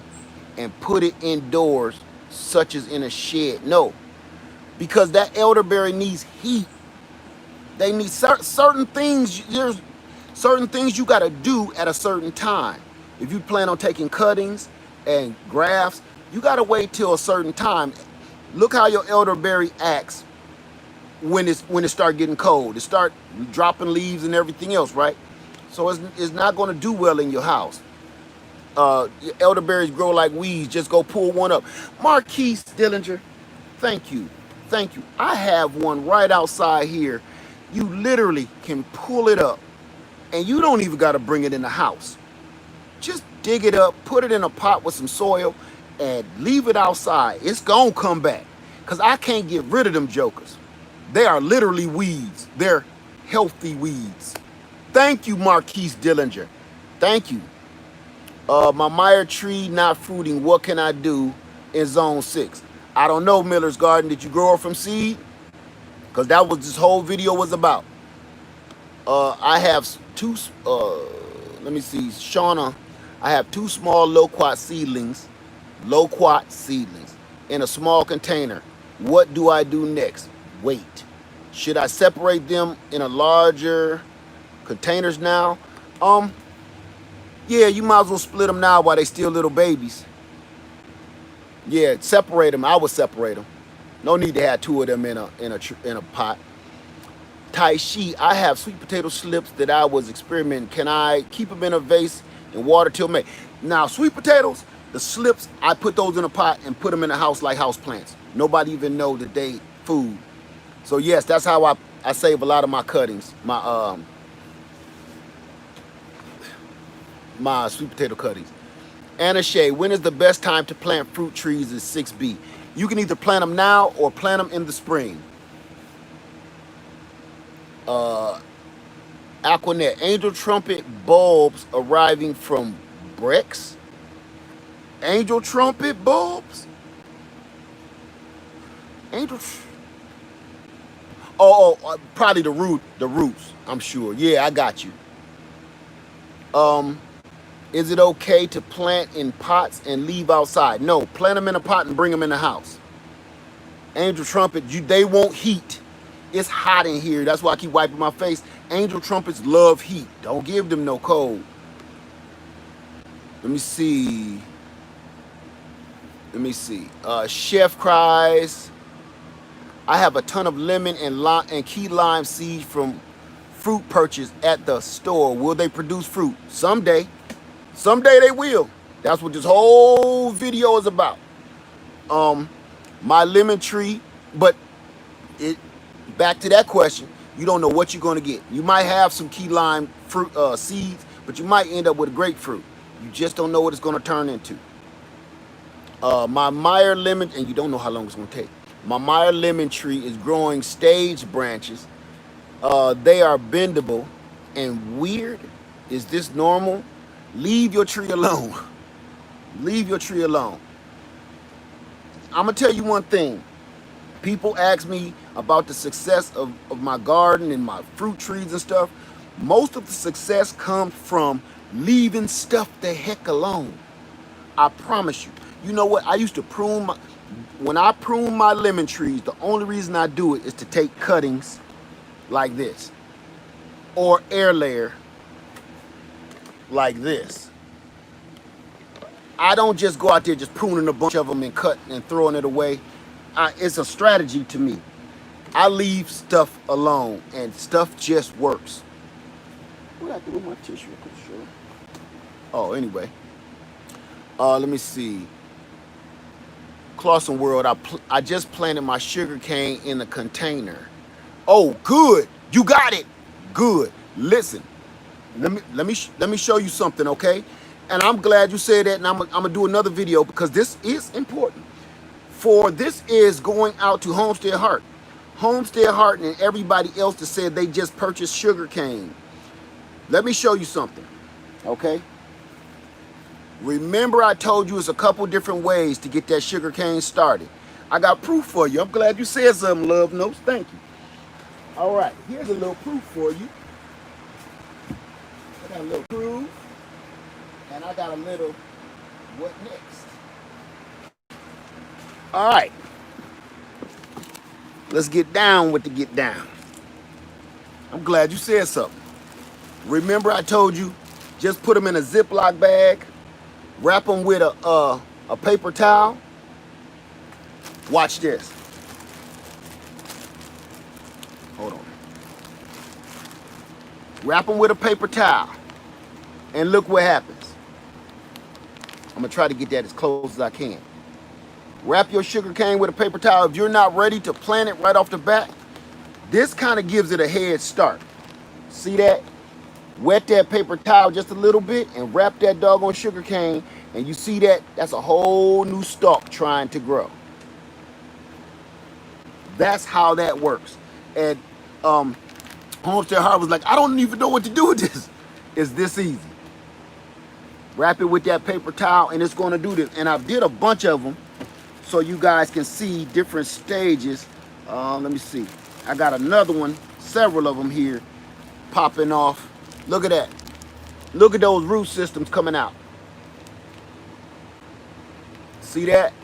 and put it indoors, such as in a shed? No, because that elderberry needs heat. They need certain things. There's certain things you got to do at a certain time. If you plan on taking cuttings and grafts, you got to wait till a certain time. Look how your elderberry acts when it start getting cold. It start dropping leaves and everything else, right? So it's not going to do well in your house. Your elderberries grow like weeds. Just go pull one up. Marquise Dillinger, thank you. Thank you. I have one right outside here. You literally can pull it up, and you don't even got to bring it in the house. Just dig it up, put it in a pot with some soil, and leave it outside. It's going to come back, because I can't get rid of them jokers. They are literally weeds. They're healthy weeds. Thank you, Marquise Dillinger. Thank you. My Meyer tree not fruiting. What can I do in zone 6? I don't know, Miller's Garden. Did you grow it from seed? Because that was this whole video was about. I have two, let me see, Shauna. I have 2 small loquat seedlings in a small container. What do I do next? Wait. Should I separate them in a larger containers now? Yeah, you might as well split them now while they still little babies. Yeah, separate them. I would separate them. No need to have 2 of them in a pot. Tai Shi, I have sweet potato slips that I was experimenting. Can I keep them in a vase and water till May? Now, sweet potatoes, the slips, I put those in a pot and put them in the house like house plants. Nobody even know that they food. So yes, that's how I save a lot of my cuttings, my sweet potato cuttings. Anna Shea, when is the best time to plant fruit trees in 6B? You can either plant them now or plant them in the spring. Aquanet, angel trumpet bulbs arriving from Brex. Angel trumpet bulbs? Probably the roots, I'm sure. Yeah, I got you. Is it okay to plant in pots and leave outside? No, plant them in a pot and bring them in the house. Angel trumpet, they won't heat. It's hot in here. That's why I keep wiping my face. Angel trumpets love heat. Don't give them no cold. Let me see. Chef cries, I have a ton of lemon and key lime seeds from fruit purchase at the store. Will they produce fruit? Someday. Someday they will. That's what this whole video is about. My lemon tree, but back to that question, you don't know what you're going to get. You might have some key lime fruit seeds, but you might end up with a grapefruit. You just don't know what it's going to turn into. My Meyer lemon, and you don't know how long it's going to take. My Meyer lemon tree is growing stage branches. They are bendable and weird. Is this normal? Leave your tree alone. Leave your tree alone. I'm gonna tell you one thing. People ask me about the success of my garden and my fruit trees and stuff. Most of the success comes from leaving stuff the heck alone. I promise you. You know what? I used to when I prune my lemon trees, the only reason I do it is to take cuttings like this or air layer like this. I don't just go out there just pruning a bunch of them and cutting and throwing it away. It's a strategy to me. I leave stuff alone and stuff just works. What I do with my tissue? Sure. Oh, anyway. Let me see. Clausen World, I just planted my sugar cane in a container. Oh, good. You got it. Good. Listen, let me show you something, okay? And I'm glad you said that, and I'm gonna do another video because this is important. For this is going out to Homestead Heart. Homestead Heart and everybody else that said they just purchased sugar cane. Let me show you something, okay? Remember I told you it's a couple different ways to get that sugar cane started. I got proof for you. I'm glad you said something, Love Notes. Thank you. All right, here's a little proof for you. I got a little proof, and I got a little what next. All right, let's get down with the get down. I'm glad you said something. Remember I told you just put them in a Ziploc bag, wrap them with a paper towel. Watch this. Hold on. Wrap them with a paper towel, and look what happens. I'm gonna try to get that as close as I can. Wrap your sugar cane with a paper towel. If you're not ready to plant it right off the bat, this kind of gives it a head start. See that? Wet that paper towel just a little bit and wrap that doggone sugar cane, and you see that? That's a whole new stalk trying to grow. That's how that works. And Homestead Heart was like, I don't even know what to do with this. It's this easy. Wrap it with that paper towel, and it's going to do this. And I did a bunch of them so you guys can see different stages. Let me see. I got another one, several of them here popping off. Look at that. Look at those root systems coming out. See that?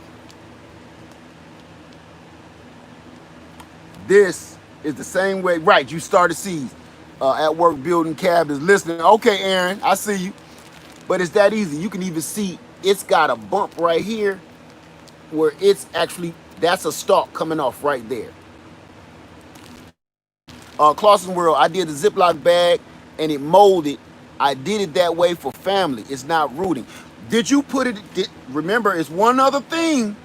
This is the same way. Right, you started seeds. At work building cabinets, listening. Okay, Aaron, I see you. But it's that easy. You can even see it's got a bump right here where it's actually, that's a stalk coming off right there. Clausen World, I did a Ziploc bag and it molded. I did it that way for family. It's not rooting. Did you put it, remember, it's one other thing.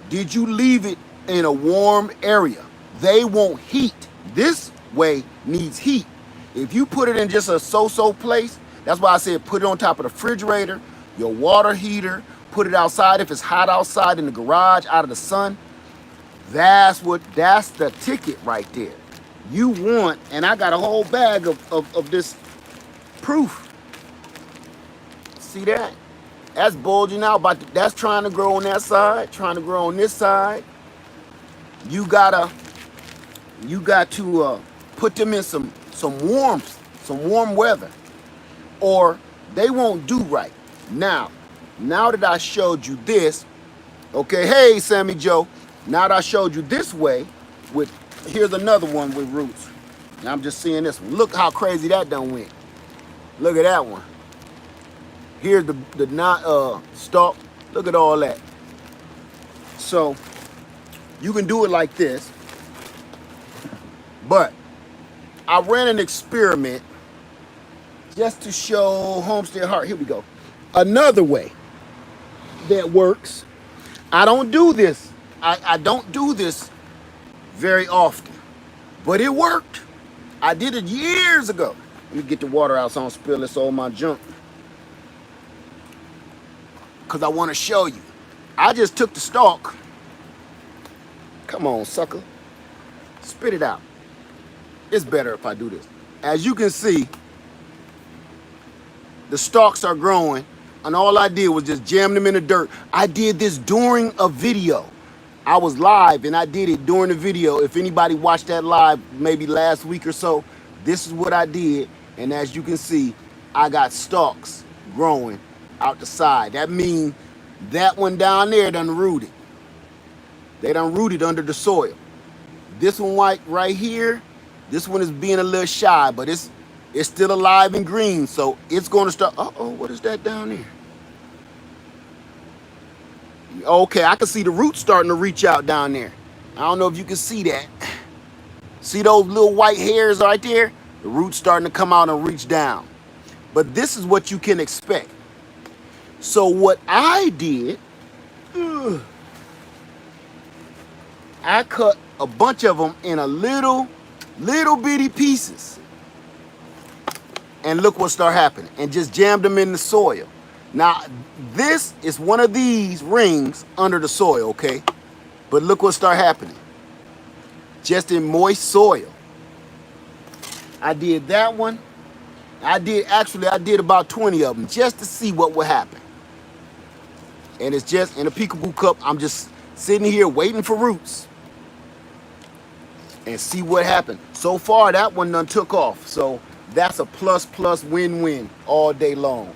Did you leave it in a warm area? They want heat. This way needs heat. If you put it in just a so-so place, that's why I said put it on top of the refrigerator, your water heater, put it outside if it's hot outside in the garage, out of the sun. That's the ticket right there. You want, and I got a whole bag of this proof. See that? That's bulging out, but that's trying to grow on that side, trying to grow on this side. You got to put them in some warmth, some warm weather, or they won't do right. Now that I showed you this, okay, hey, Sammy Joe, now that I showed you this way, here's another one with roots. Now I'm just seeing this one. Look how crazy that done went. Look at that one. Here's the stalk. Look at all that. So you can do it like this, but I ran an experiment just to show Homestead Heart. Here we go. Another way that works. I don't do this. I don't do this very often, but it worked. I did it years ago. Let me get the water out so I don't spill this all my junk, because I want to show you. I just took the stalk Come on, sucker. Spit it out. It's better if I do this. As you can see, the stalks are growing, and all I did was just jam them in the dirt. I did this during a video. I was live, and I did it during the video. If anybody watched that live maybe last week or so, this is what I did. And as you can see, I got stalks growing out the side. That means that one down there done rooted. They done rooted under the soil. This one right here, this one is being a little shy, but it's still alive and green, so it's going to start. Uh-oh, what is that down there? Okay, I can see the roots starting to reach out down there. I don't know if you can see that. See those little white hairs right there? The roots starting to come out and reach down. But this is what you can expect. So what I did, I cut a bunch of them in a little bitty pieces. And look what started happening. And just jammed them in the soil. Now, this is one of these rings under the soil, okay? But look what started happening. Just in moist soil. I did that one. I did about 20 of them just to see what would happen. And it's just in a peekaboo cup. I'm just sitting here waiting for roots. And see what happened. So far, that one done took off. So that's a plus win-win all day long.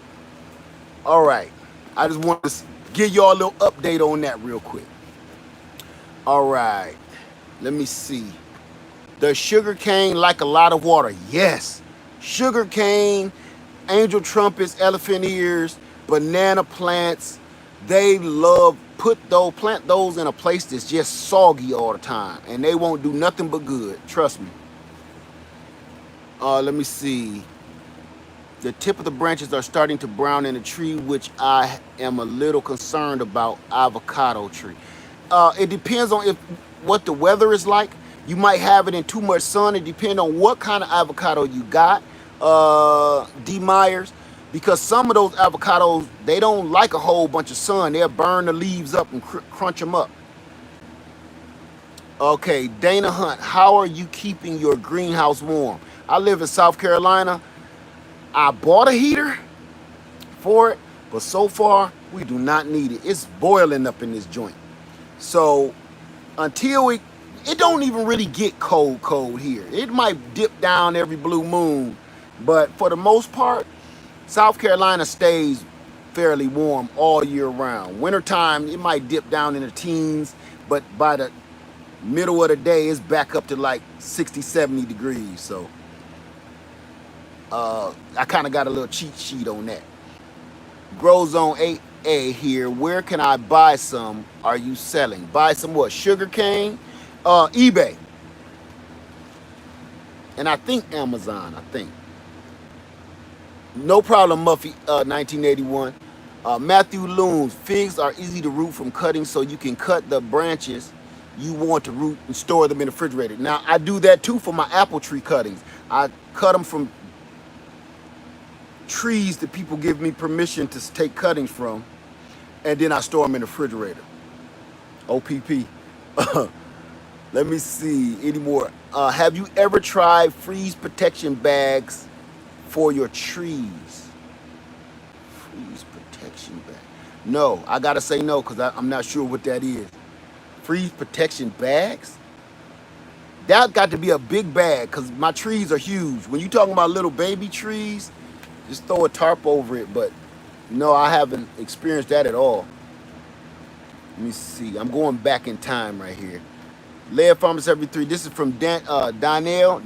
All right. I just want to give y'all a little update on that real quick. All right. Let me see. Does sugar cane like a lot of water? Yes. Sugar cane, angel trumpets, elephant ears, banana plants. They love plant those in a place that's just soggy all the time, and they won't do nothing but good. Trust me. Let me see. The tip of the branches are starting to brown in the tree, which I am a little concerned about. Avocado tree. It depends on what the weather is like. You might have it in too much sun. It depends on what kind of avocado you got, D. Myers. Because some of those avocados, they don't like a whole bunch of sun. They'll burn the leaves up and crunch them up. Okay, Dana Hunt, how are you keeping your greenhouse warm? I live in South Carolina. I bought a heater for it, but so far, we do not need it. It's boiling up in this joint. So until it don't even really get cold here. It might dip down every blue moon, but for the most part, South Carolina stays fairly warm all year round. Wintertime, it might dip down in the teens, but by the middle of the day, it's back up to like 60, 70 degrees. So I kind of got a little cheat sheet on that. Grow Zone 8A here. Where can I buy some? Are you selling? Buy some what? Sugar cane? eBay. And I think Amazon, I think. No problem, Muffy, 1981. Matthew Loons, figs are easy to root from cutting, so you can cut the branches you want to root and store them in the refrigerator. Now, I do that too for my apple tree cuttings. I cut them from trees that people give me permission to take cuttings from, and then I store them in the refrigerator. OPP. Let me see, any more? Have you ever tried freeze protection bags for your trees? Freeze protection bag. No, I gotta say no because I'm not sure what that is. Freeze protection bags? That got to be a big bag because my trees are huge. When you're talking about little baby trees, just throw a tarp over it. But no, I haven't experienced that at all. Let me see. I'm going back in time right here. Layer Farmers Every 3. This is from Danielle.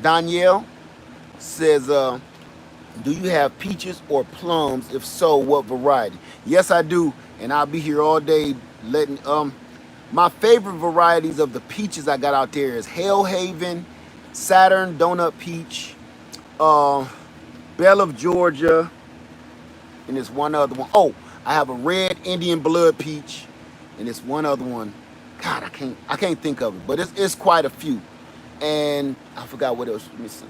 Says, do you have peaches or plums? If so, what variety? Yes, I do. And I'll be here all day letting... my favorite varieties of the peaches I got out there is Hellhaven, Saturn, Donut Peach, Belle of Georgia, and there's one other one. Oh, I have a red Indian blood peach, and there's one other one. God, I can't think of it, but it's quite a few. And I forgot what else. Let me see.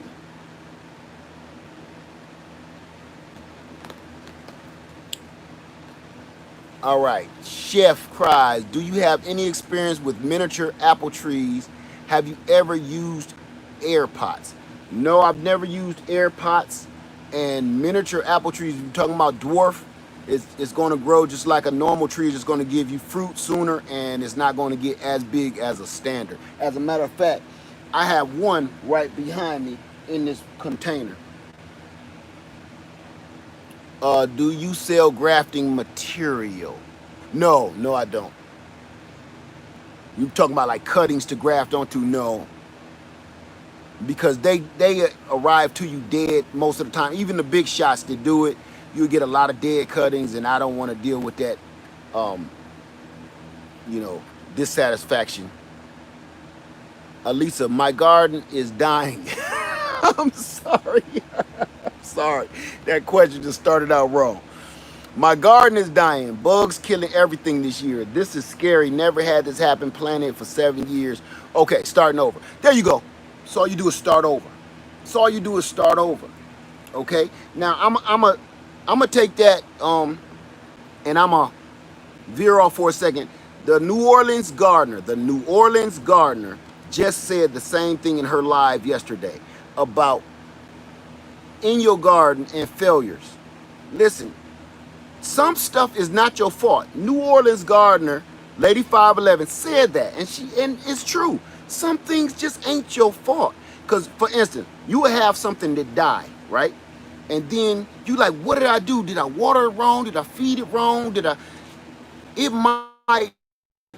All right. Chef cries, do you have any experience with miniature apple trees? Have you ever used air pots? No, I've never used air pots. And miniature apple trees, if you're talking about dwarf, it's going to grow just like a normal tree. It's just going to give you fruit sooner, and it's not going to get as big as a standard. As a matter of fact, I have one right behind me in this container. Do you sell grafting material? No, no, I don't. You talking about like cuttings to graft onto? No, because they arrive to you dead most of the time. Even the big shots that do it, you get a lot of dead cuttings, and I don't want to deal with that, um, you know, dissatisfaction. Alisa, my garden is dying. I'm sorry. I'm sorry. That question just started out wrong. My garden is dying. Bugs killing everything this year. This is scary. Never had this happen. Planning it for 7 years. Okay, starting over. There you go. So all you do is start over. So all you do is start over. Okay. Now I'm a take that and I'm a veer off for a second. The New Orleans gardener just said the same thing in her live yesterday about in your garden and failures. Listen, some stuff is not your fault. New Orleans gardener, Lady 511, said that, and it's true. Some things just ain't your fault. Because, for instance, you will have something that died, right? And then you like, what did I do? Did I water it wrong? Did I feed it wrong? It might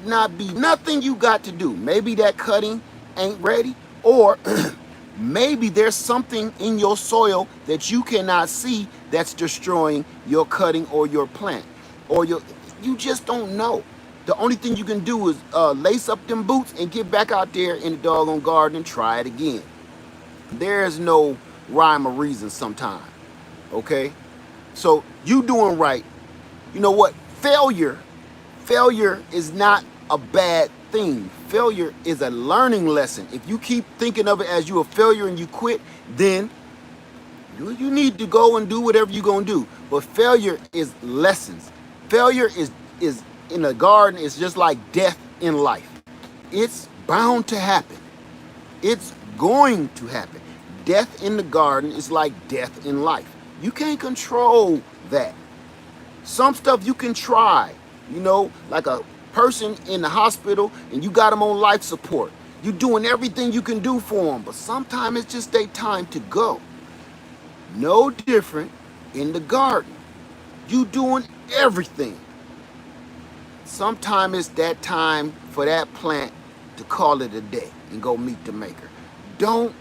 not be nothing you got to do. Maybe that cutting ain't ready, or maybe there's something in your soil that you cannot see that's destroying your cutting or your plant, or you just don't know. The only thing you can do is lace up them boots and get back out there in the doggone garden and try it again. There's no rhyme or reason sometimes. Okay, so you doing right. You know what? Failure is not a bad thing. Failure is a learning lesson. If you keep thinking of it as you a failure and you quit, then you need to go and do whatever you're gonna do. But failure is lessons. Failure is in the garden is just like death in life. It's bound to happen. It's going to happen. Death in the garden is like death in life. You can't control that. Some stuff you can try, like a person in the hospital and you got them on life support. You're doing everything you can do for them, but sometimes it's just their time to go. No different in the garden. You doing everything. Sometimes it's that time for that plant to call it a day and go meet the maker. Don't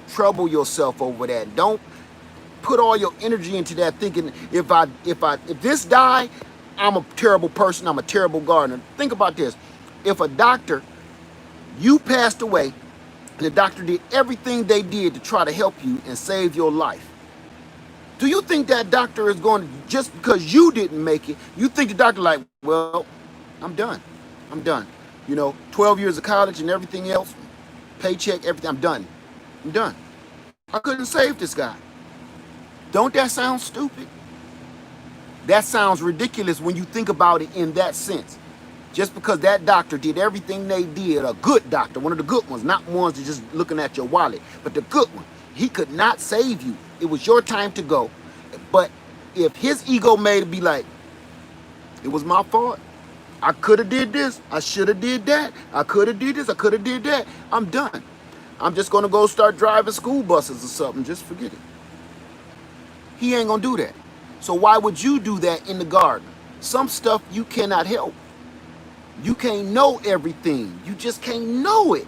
trouble yourself over that. Don't put all your energy into that thinking if this die, I'm a terrible person, I'm a terrible gardener. Think about this. If a doctor, you passed away, and the doctor did everything they did to try to help you and save your life, do you think that doctor is going to, just because you didn't make it, you think the doctor like, well, I'm done. 12 years of college and everything else, paycheck, everything, I'm done. I couldn't save this guy. Don't that sound stupid? That sounds ridiculous when you think about it in that sense. Just because that doctor did everything they did, a good doctor, one of the good ones, not ones that just looking at your wallet, but the good one, he could not save you. It was your time to go. But if his ego made it be like, it was my fault, I could have did this, I should have did that, I could have did this, I could have did that, I'm done. I'm just going to go start driving school buses or something. Just forget it. He ain't going to do that. So why would you do that in the garden? Some stuff you cannot help. You can't know everything. You just can't know it.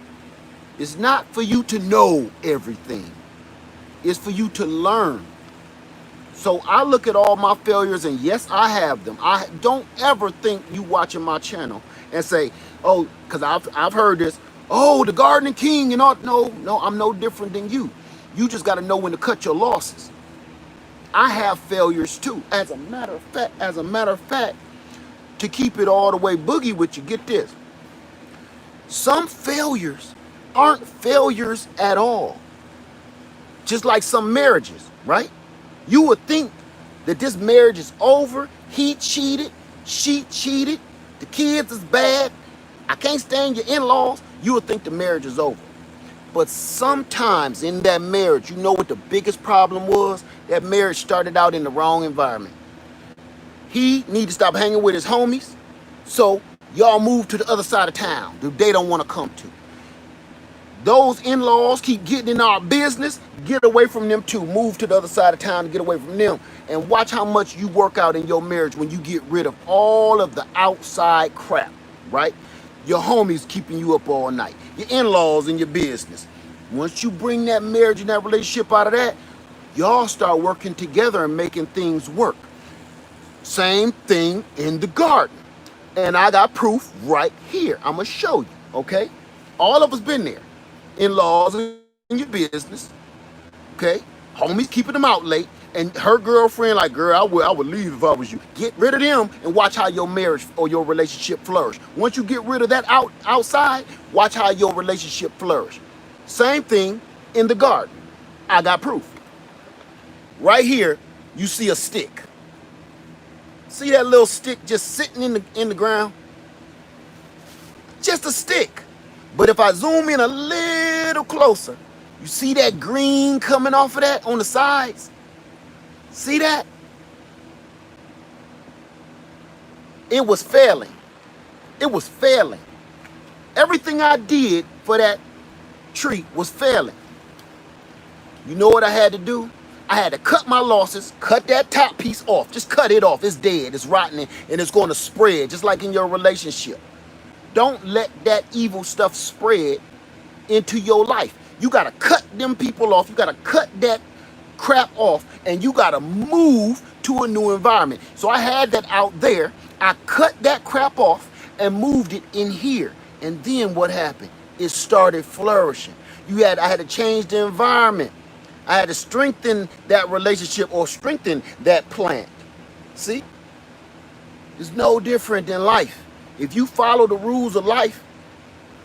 It's not for you to know everything. It's for you to learn. So I look at all my failures, and yes, I have them. I don't ever think you watching my channel and say, oh, because I've heard this, oh, the gardening king and all. No, I'm no different than you. You just got to know when to cut your losses. I have failures too. As a matter of fact, to keep it all the way boogie with you, get this. Some failures aren't failures at all. Just like some marriages, right? You would think that this marriage is over, he cheated, She cheated. The kids is bad. I can't stand your in-laws. You would think the marriage is over. But sometimes in that marriage, you know what the biggest problem was? That marriage started out in the wrong environment. He need to stop hanging with his homies, so y'all move to the other side of town that they don't want to come to. Those in-laws keep getting in our business. Get away from them too. Move to the other side of town and get away from them. And watch how much you work out in your marriage when you get rid of all of the outside crap, right? Your homies keeping you up all night. Your in-laws in your business. Once you bring that marriage and that relationship out of that, y'all start working together and making things work. Same thing in the garden. And I got proof right here. I'm going to show you, okay? All of us been there. In-laws in your business, okay? Homies keeping them out late. And her girlfriend like, girl, I would leave if I was you. Get rid of them and watch how your marriage or your relationship flourish. Once you get rid of that outside, watch how your relationship flourish. Same thing in the garden. I got proof. Right here, you see a stick. See that little stick just sitting in the ground? Just a stick. But if I zoom in a little closer, you see that green coming off of that on the sides? See that? It was failing. It was failing. Everything I did for that tree was failing. You know what I had to do? I had to cut my losses, cut that top piece off. Just cut it off. It's dead. It's rotten, and it's going to spread, just like in your relationship. Don't let that evil stuff spread into your life. You got to cut them people off. You got to cut that crap off, and you got to move to a new environment. So I had that out there. I cut that crap off and moved it in here. And then what happened? It started flourishing. I had to change the environment. I had to strengthen that relationship or strengthen that plant. See? It's no different than life. If you follow the rules of life,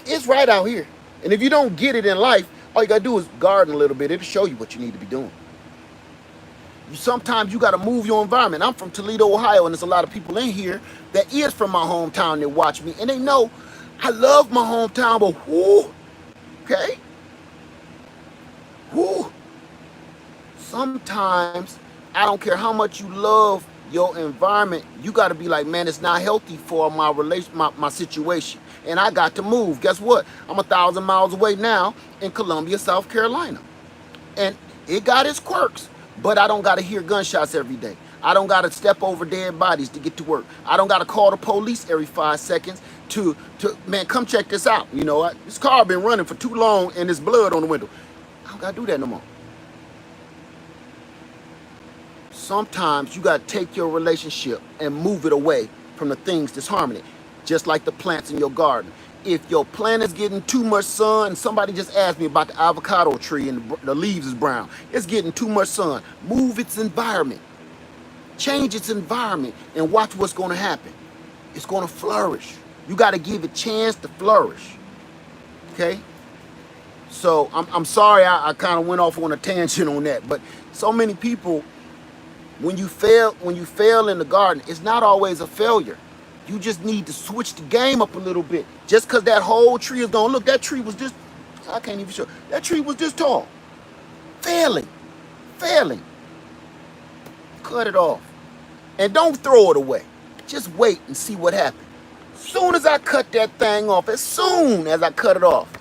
it's right out here. And if you don't get it in life, all you got to do is garden a little bit. It'll show you what you need to be doing. Sometimes you got to move your environment. I'm from Toledo, Ohio, and there's a lot of people in here that is from my hometown that watch me. And they know I love my hometown, but whoo, okay? Whoo. Sometimes, I don't care how much you love your environment, you got to be like, man, it's not healthy for my situation. And I got to move. Guess what? I'm 1,000 miles away now in Columbia, South Carolina. And it got its quirks, but I don't got to hear gunshots every day. I don't got to step over dead bodies to get to work. I don't got to call the police every 5 seconds to man, come check this out. You know, this car been running for too long and there's blood on the window. I don't got to do that no more. Sometimes you got to take your relationship and move it away from the things that's harming it. Just like the plants in your garden. If your plant is getting too much sun, somebody just asked me about the avocado tree and the leaves is brown. It's getting too much sun. Move its environment. Change its environment and watch what's going to happen. It's going to flourish. You got to give it a chance to flourish. Okay? So I'm sorry I kind of went off on a tangent on that, but so many people, when you fail in the garden, it's not always a failure. You just need to switch the game up a little bit. Just because that whole tree is gone. Look, that tree was just, I can't even show. That tree was just tall. Failing. Cut it off. And don't throw it away. Just wait and see what happens. Soon as I cut that thing off, as soon as I cut it off,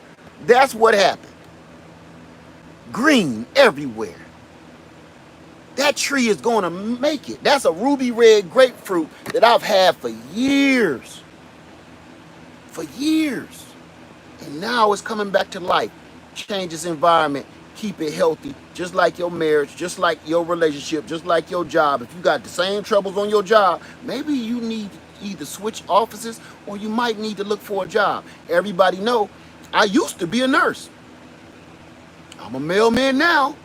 that's what happened. Green everywhere. That tree is going to make it. That's a ruby red grapefruit that I've had for years. For years. And now it's coming back to life. Change its environment. Keep it healthy. Just like your marriage. Just like your relationship. Just like your job. If you got the same troubles on your job, maybe you need to either switch offices or you might need to look for a job. Everybody know I used to be a nurse. I'm a mailman now.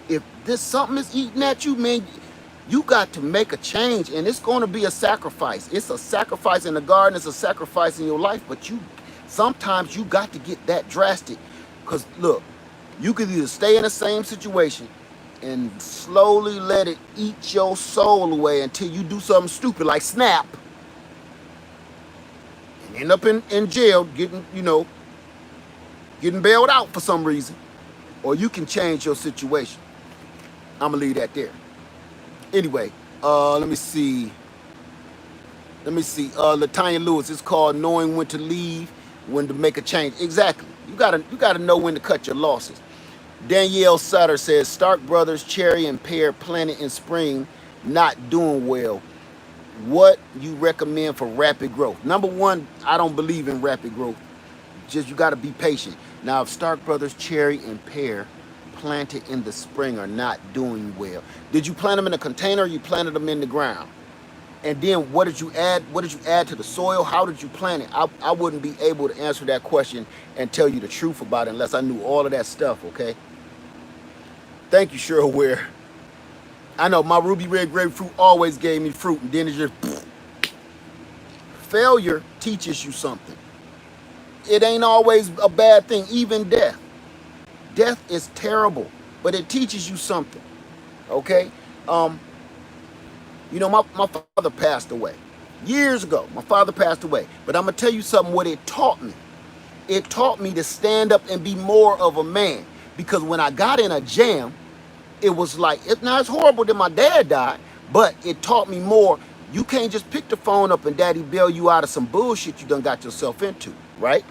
If this something is eating at you, man, you got to make a change, and it's going to be a sacrifice. It's a sacrifice in the garden. It's a sacrifice in your life, but sometimes you got to get that drastic. Because look, you could either stay in the same situation and slowly let it eat your soul away until you do something stupid like snap and end up in jail getting, getting bailed out for some reason. Or you can change your situation. I'm gonna leave that there. Anyway, let me see. Latanya Lewis, it's called knowing when to leave, when to make a change. Exactly. You gotta know when to cut your losses. Danielle Sutter says Stark Brothers cherry and pear planted in spring not doing well. What you recommend for rapid growth? Number one, I don't believe in rapid growth. Just you gotta be patient. Now if Stark Brothers cherry and pear planted in the spring are not doing well, did you plant them in a container or you planted them in the ground? And then what did you add? What did you add to the soil? How did you plant it? I wouldn't be able to answer that question and tell you the truth about it unless I knew all of that stuff, okay? Thank you, Cheryl Ware. I know my ruby red grapefruit always gave me fruit, and then it's just failure teaches you something. It ain't always a bad thing, even death. Death is terrible, but it teaches you something, okay? My father passed away years ago. My father passed away. But I'm going to tell you something, what it taught me. It taught me to stand up and be more of a man. Because when I got in a jam, it was like, now it's horrible that my dad died, but it taught me more. You can't just pick the phone up and daddy bail you out of some bullshit you done got yourself into, right?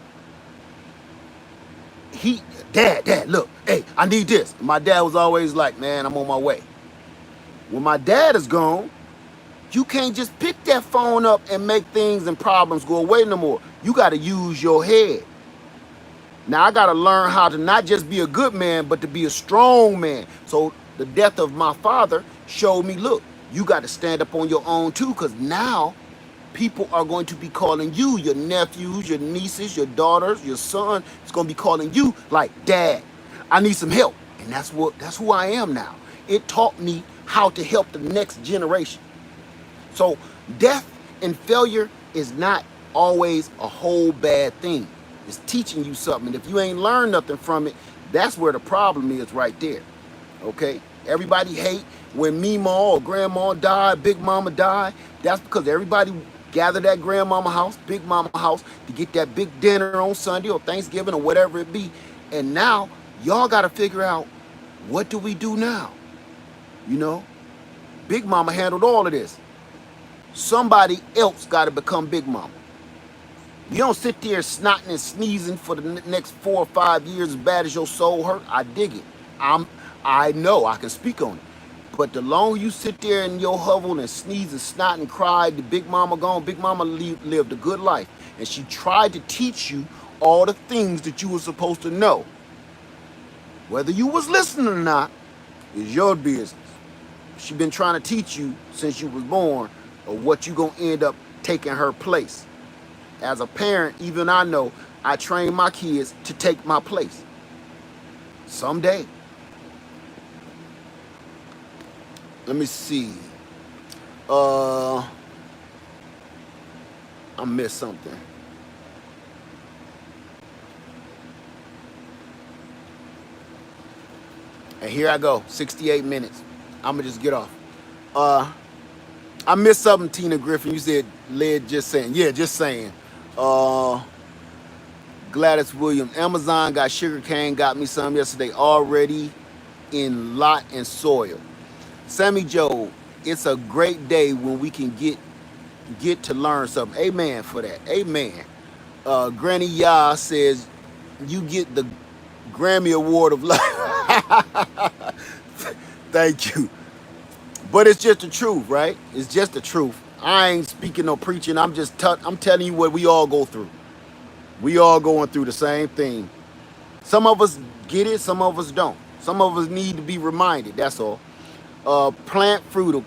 Dad, look, hey, I need this. My dad was always like, man, I'm on my way. When my dad is gone, you can't just pick that phone up and make things and problems go away no more. You got to use your head. Now, I got to learn how to not just be a good man, but to be a strong man. So the death of my father showed me, look, you got to stand up on your own too, because now people are going to be calling you, your nephews, your nieces, your daughters, your son. It's going to be calling you like, Dad, I need some help. And that's who I am now. It taught me how to help the next generation. So death and failure is not always a whole bad thing. It's teaching you something. And if you ain't learned nothing from it, that's where the problem is right there. Okay? Everybody hate when Meemaw or Grandma died, Big Mama died. That's because everybody gathered at Grandmama house, Big Mama house to get that big dinner on Sunday or Thanksgiving or whatever it be. And now y'all got to figure out, what do we do now? Big Mama handled all of this. Somebody else got to become Big Mama. You don't sit there snotting and sneezing for the next 4 or 5 years as bad as your soul hurt. I dig it. I know I can speak on it. But the longer you sit there in your hovel and sneeze and snot and cry, the Big Mama gone. Big Mama lived a good life. And she tried to teach you all the things that you were supposed to know. Whether you was listening or not is your business. She been trying to teach you since you was born or what you gonna end up taking her place. As a parent, even I know I train my kids to take my place. Someday. Let me see. I missed something. And here I go, 68 minutes. I'm gonna just get off. I missed something, Tina Griffin. You said Led just saying. Yeah, just saying. Gladys Williams. Amazon got sugar cane, got me some yesterday already in lot and soil. Sammy Joe, it's a great day when we can get to learn something. Amen for that. Amen. Granny Ya says you get the Grammy Award of Life. Thank you. But it's just the truth, right? It's just the truth. I ain't speaking or preaching. I'm telling you what we all go through. We all going through the same thing. Some of us get it, some of us don't. Some of us need to be reminded, that's all. Plant fruit.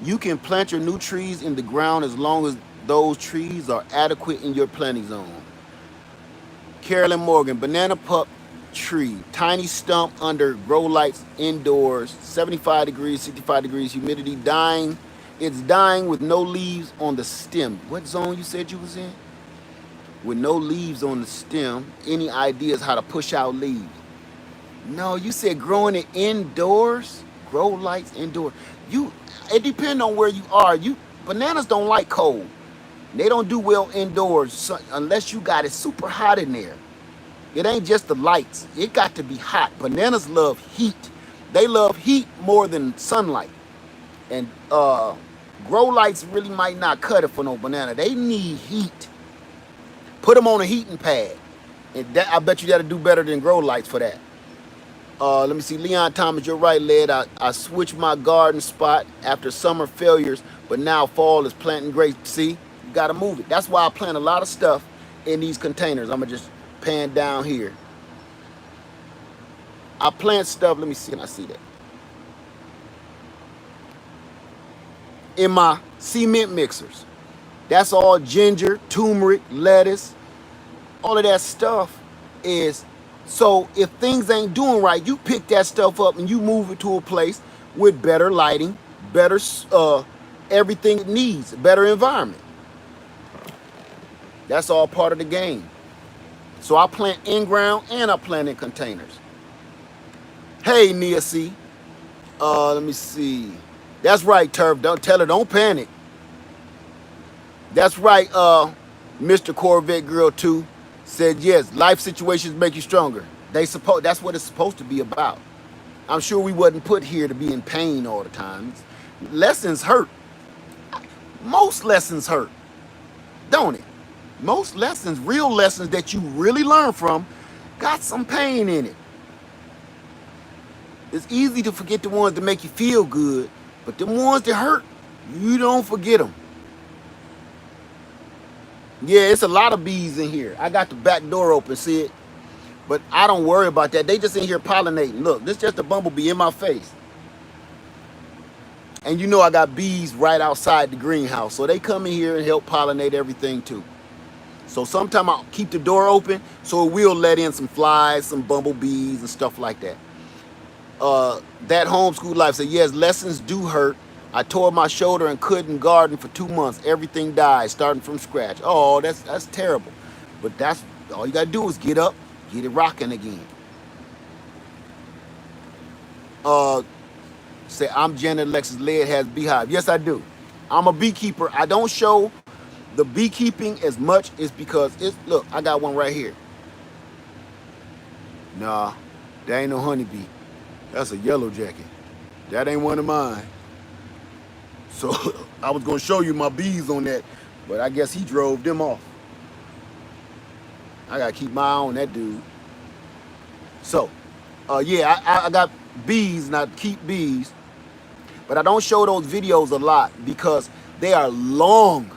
You can plant your new trees in the ground as long as those trees are adequate in your planting zone. Carolyn Morgan, banana pup tree, tiny stump under grow lights indoors, 75 degrees, 65 degrees, humidity, dying. It's dying with no leaves on the stem. What zone you said you was in? With no leaves on the stem. Any ideas how to push out leaves? No, you said growing it indoors? grow lights indoor. It depends on where you are. Bananas don't like cold. They don't do well indoors unless you got it super hot in there. It ain't just the lights. It got to be hot. Bananas love heat. They love heat more than sunlight. And grow lights really might not cut it for no banana. They need heat. Put them on a heating pad. And I bet you that'll do better than grow lights for that. Let me see. Leon Thomas, you're right, Led. I switched my garden spot after summer failures, but now fall is planting grapes. See, you got to move it. That's why I plant a lot of stuff in these containers. I'm going to just pan down here. I plant stuff. Let me see. Can I see that? In my cement mixers. That's all ginger, turmeric, lettuce. All of that stuff is, so if things ain't doing right, you pick that stuff up and you move it to a place with better lighting, better everything it needs, a better environment. That's all part of the game. So I plant in ground and I plant in containers. Hey, Nia C. Let me see. That's right, Turf. Don't tell her, don't panic. That's right, Mr. Corvette Girl 2 said yes, life situations make you stronger. That's what it's supposed to be about. I'm sure we wasn't put here to be in pain all the time. Lessons hurt. Most lessons hurt, don't it? Most lessons, real lessons that you really learn from, got some pain in it. It's easy to forget the ones that make you feel good, but the ones that hurt, you don't forget them. Yeah, it's a lot of bees in here. I got the back door open, see it? But I don't worry about that. They just in here pollinating. Look, this is just a bumblebee in my face. And you know I got bees right outside the greenhouse. So they come in here and help pollinate everything too. So sometimes I'll keep the door open so it will let in some flies, some bumblebees and stuff like that. That homeschool life said, yes, lessons do hurt. I tore my shoulder and couldn't garden for 2 months. Everything died, starting from scratch. Oh, that's terrible. But that's all you gotta do is get up, get it rocking again. Say, I'm Janet Alexis Led has beehive. Yes, I do. I'm a beekeeper. I don't show the beekeeping as much is because look, I got one right here. Nah, that ain't no honeybee. That's a yellow jacket. That ain't one of mine. So I was gonna show you my bees on that, but I guess he drove them off. I gotta keep my eye on that dude. So, yeah, I got bees and I keep bees, but I don't show those videos a lot because they are long.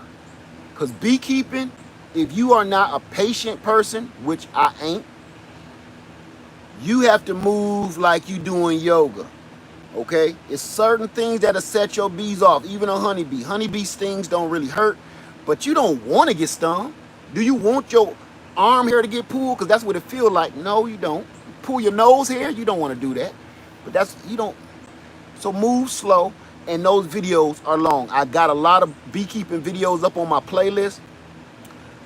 Because beekeeping, if you are not a patient person, which I ain't, you have to move like you doing yoga. Okay, it's certain things that'll set your bees off, even a honeybee. Honeybee stings don't really hurt, but you don't want to get stung. Do you want your arm hair to get pulled? Because that's what it feels like. No, you don't. Pull your nose hair, you don't want to do that. But you don't. So move slow, and those videos are long. I got a lot of beekeeping videos up on my playlist.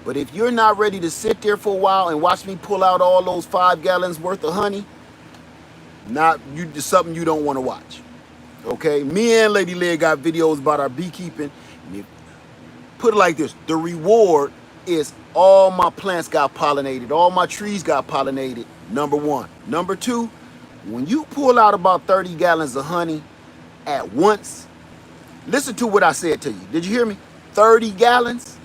But if you're not ready to sit there for a while and watch me pull out all those 5 gallons worth of honey, just something you don't want to watch. Okay, me and Lady Led got videos about our beekeeping. Put it like this: the reward is all my plants got pollinated, all my trees got pollinated. Number one. Number two, when you pull out about 30 gallons of honey at once, listen to what I said to you. Did you hear me? 30 gallons.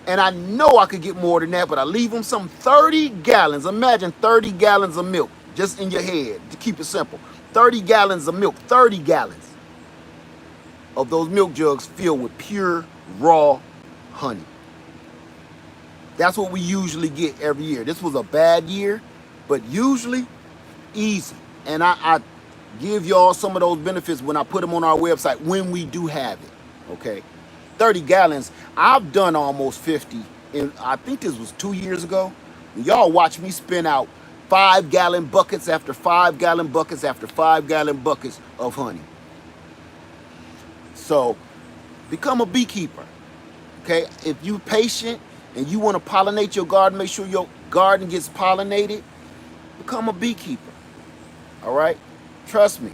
And I know I could get more than that, but I leave them some 30 gallons. Imagine 30 gallons of milk. Just in your head, to keep it simple. 30 gallons of milk, 30 gallons of those milk jugs filled with pure, raw honey. That's what we usually get every year. This was a bad year, but usually easy. And I give y'all some of those benefits when I put them on our website when we do have it, okay? 30 gallons, I've done almost 50, and I think this was 2 years ago. Y'all watch me spin out 5-gallon buckets after 5-gallon buckets after 5-gallon buckets of honey. So become a beekeeper, okay? If you're patient and you want to pollinate your garden, make sure your garden gets pollinated, become a beekeeper, all right? Trust me.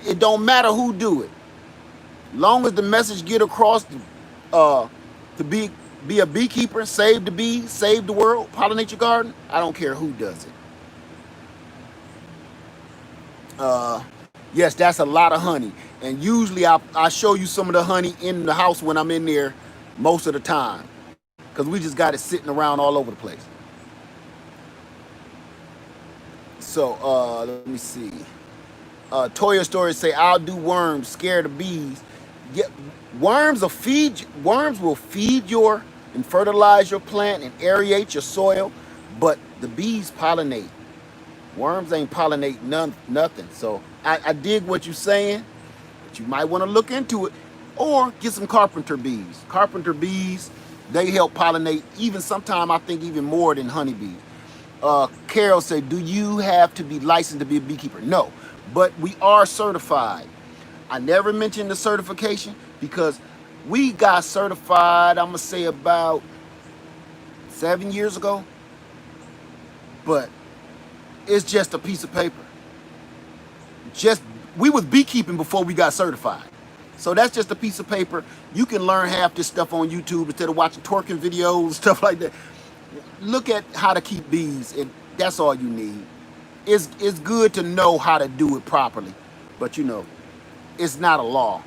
It don't matter who do it, long as the message get across uh, to be a beekeeper, save the bees, save the world, pollinate your garden. I don't care who does it. Yes, that's a lot of honey, and usually I show you some of the honey in the house when I'm in there most of the time, because we just got it sitting around all over the place. So let me see. Toya Stories say I'll do worms, scare the bees. Yeah, worms will feed your and fertilize your plant and aerate your soil, but the bees pollinate. Worms ain't pollinate nothing. So I dig what you're saying, but you might want to look into it, or get some carpenter bees. Carpenter bees, they help pollinate even sometime I think even more than honeybees. Carol said, do you have to be licensed to be a beekeeper? No, but we are certified. I never mentioned the certification because we got certified, I'm going to say about 7 years ago, but it's just a piece of paper. Just we was beekeeping before we got certified. So that's just a piece of paper. You can learn half this stuff on YouTube instead of watching twerking videos, stuff like that. Look at how to keep bees, and that's all you need. It's good to know how to do it properly, but it's not a law.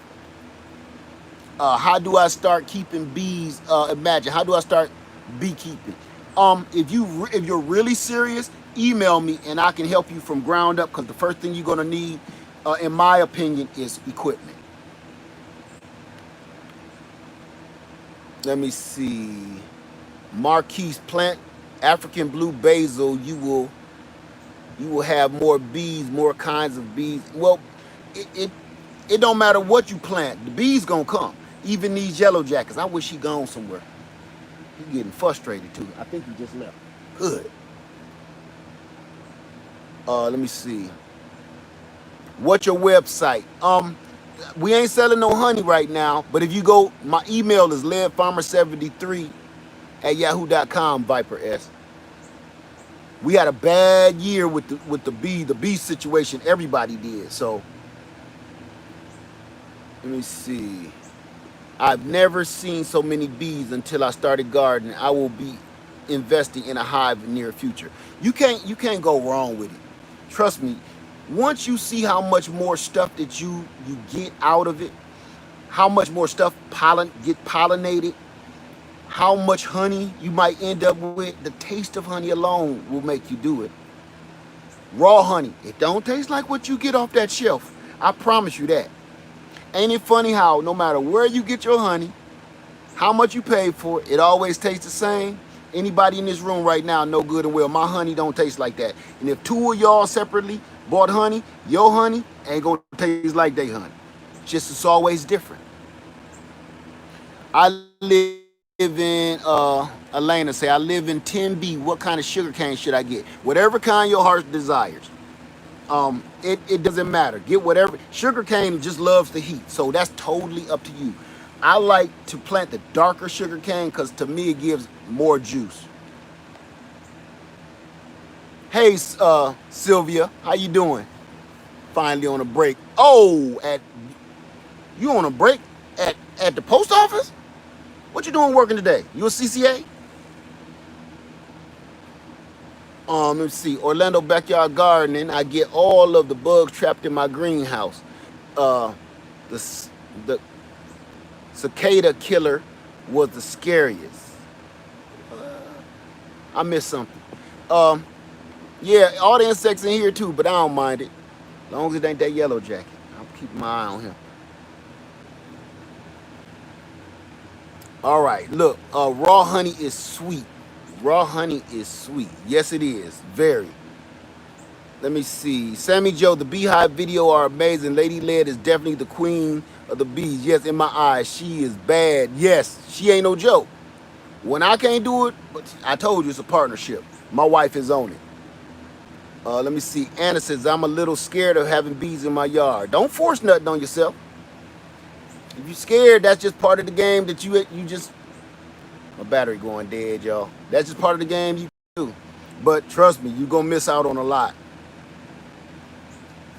How do I start keeping bees? Imagine, how do I start beekeeping? If you're really serious, email me and I can help you from ground up. Because the first thing you're gonna need, in my opinion, is equipment. Let me see. Marquise, plant African blue basil. You will have more bees, more kinds of bees. Well, it don't matter what you plant. The bees gonna come. Even these yellow jackets. I wish he gone somewhere. He getting frustrated too. I think he just left. Good. Let me see. What's your website? We ain't selling no honey right now, but if you go, my email is leadfarmer73@yahoo.com. Viper S. We had a bad year with the bee situation. Everybody did. So let me see. I've never seen so many bees until I started gardening. I will be investing in a hive in the near future. You can't go wrong with it. Trust me. Once you see how much more stuff that you get out of it, how much more stuff get pollinated, how much honey you might end up with, the taste of honey alone will make you do it. Raw honey, it don't taste like what you get off that shelf. I promise you that. Ain't it funny how no matter where you get your honey, how much you pay for it, it always tastes the same? Anybody in this room right now know good and well my honey don't taste like that. And if two of y'all separately bought honey, your honey ain't gonna taste like they honey. Just it's always different. I live in Elena say I live in 10B. What kind of sugar cane should I get? Whatever kind your heart desires. It doesn't matter. Get whatever. Sugar cane just loves the heat, so that's totally up to you. I like to plant the darker sugar cane because to me it gives more juice. Hey, Sylvia, how you doing? Finally on a break. Oh, you on a break at the post office? What you doing working today? You a CCA? Let me see. Orlando Backyard Gardening. I get all of the bugs trapped in my greenhouse. The cicada killer was the scariest. I missed something. Yeah, all the insects in here too, but I don't mind it. As long as it ain't that yellow jacket. I'm keeping my eye on him. All right, look. Raw honey is sweet. Raw honey is sweet. Yes, it is. Very. Let me see. Sammy Joe, the beehive video are amazing. Lady Led is definitely the queen of the bees. Yes, in my eyes, she is bad. Yes, she ain't no joke. When I can't do it, but I told you it's a partnership. My wife is on it. Let me see. Anna says, I'm a little scared of having bees in my yard. Don't force nothing on yourself. If you're scared, that's just part of the game that you just... My battery going dead, y'all. That's just part of the game you do. But trust me, you're going to miss out on a lot.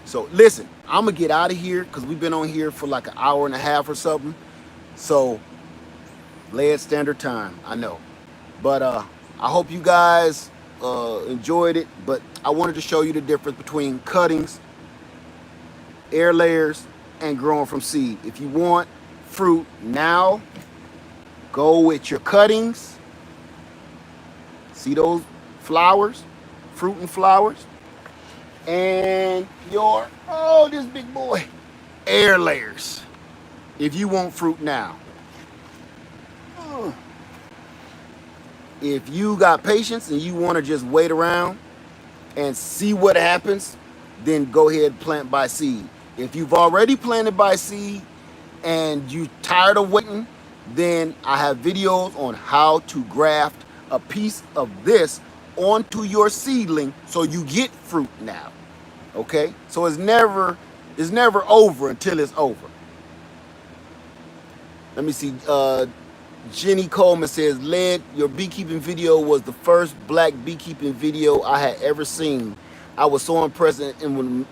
So listen, I'm gonna get out of here because we've been on here for like an hour and a half or something. So, lead standard time, I know. But I hope you guys enjoyed it. But I wanted to show you the difference between cuttings, air layers, and growing from seed. If you want fruit now, go with your cuttings. See those flowers, fruit and flowers, and your, oh, this big boy, air layers. If you want fruit now. If you got patience and you want to just wait around and see what happens, then go ahead and plant by seed. If you've already planted by seed and you're tired of waiting, then I have videos on how to graft a piece of this onto your seedling so you get fruit now. Okay? So it's never over until it's over. Let me see. Jenny Coleman says, Led, your beekeeping video was the first black beekeeping video I had ever seen. I was so impressed and